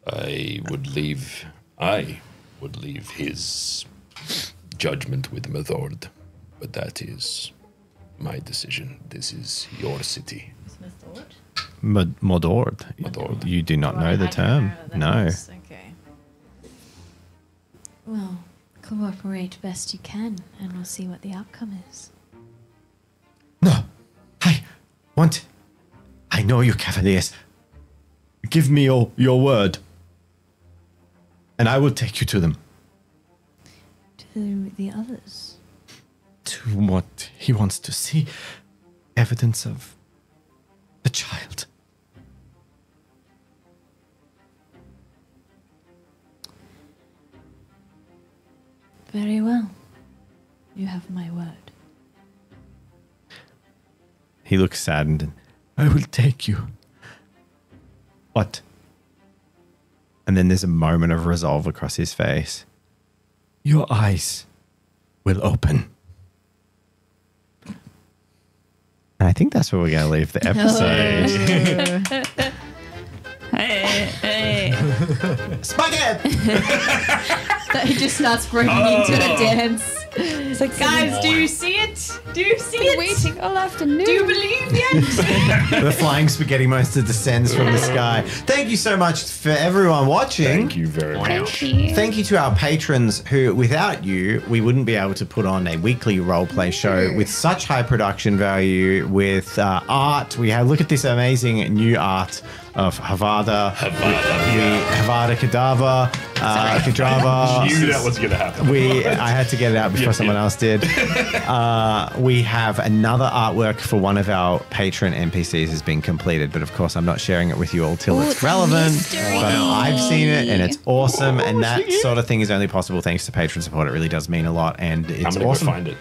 I would leave his judgment with Methord, but that is my decision. This is your city. Modord. Modord. You do not know the term. No. Okay. Well, cooperate best you can, and we'll see what the outcome is. No. I know you, Cavaliers. Give me your word, and I will take you to them. To the others. To what he wants to see. Evidence of the child. Very well. You have my word. He looks saddened. I will take you. What? And then there's a moment of resolve across his face. Your eyes will open. And I think that's where we're going to leave the episode. Hey. Spaghetti! He just starts breaking into a dance. It's like, Guys, do you see it? Do you see it? waiting all afternoon. Do you believe yet? The flying spaghetti monster descends from the sky. Thank you so much for everyone watching. Thank you very much. Thank you. Thank you to our patrons who, without you, we wouldn't be able to put on a weekly roleplay show with such high production value, with art. We have, look at this amazing new art of Havada Kedavra, Kadrava. Knew that was going to happen. I had to get it out before someone else did. We have another artwork for one of our patron NPCs has been completed, but of course I'm not sharing it with you all till it's relevant. But I've seen it and it's awesome, and that sort of thing is only possible thanks to patron support. It really does mean a lot, and it's awesome. I'm going to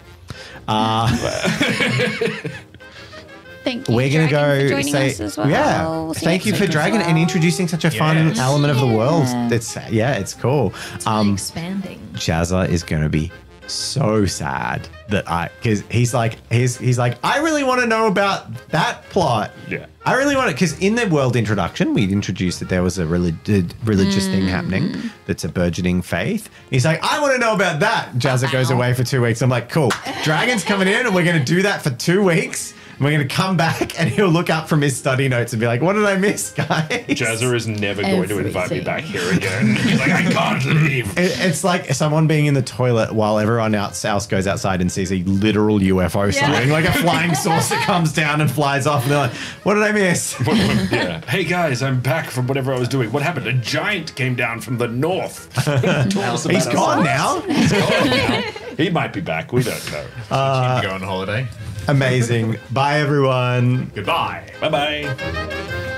go find it. Thank you. We're going to go for joining us as well. Yeah. We'll see Thank you for next week as Dragon and well. introducing such a fun element of the world. It's cool. Expanding. Jazza is going to be so sad that because he's like, I really want to know about that plot. Yeah. I really want it because in the world introduction, we'd introduced that there was a religious thing happening that's a burgeoning faith. He's like, I want to know about that. Jazza goes away for 2 weeks. I'm like, cool. Dragon's coming in and we're going to do that for 2 weeks. We're going to come back and he'll look up from his study notes and be like, what did I miss, guys? Jazza is never going to invite me back here again. He's like, I can't leave. It's like someone being in the toilet while everyone else goes outside and sees a literal UFO sighting, like a flying saucer comes down and flies off. And they're like, what did I miss? Yeah. Hey, guys, I'm back from whatever I was doing. What happened? A giant came down from the north. He's gone now. He's gone now. He might be back. We don't know. Keep going on holiday. Amazing. Bye, everyone. Goodbye. Bye-bye.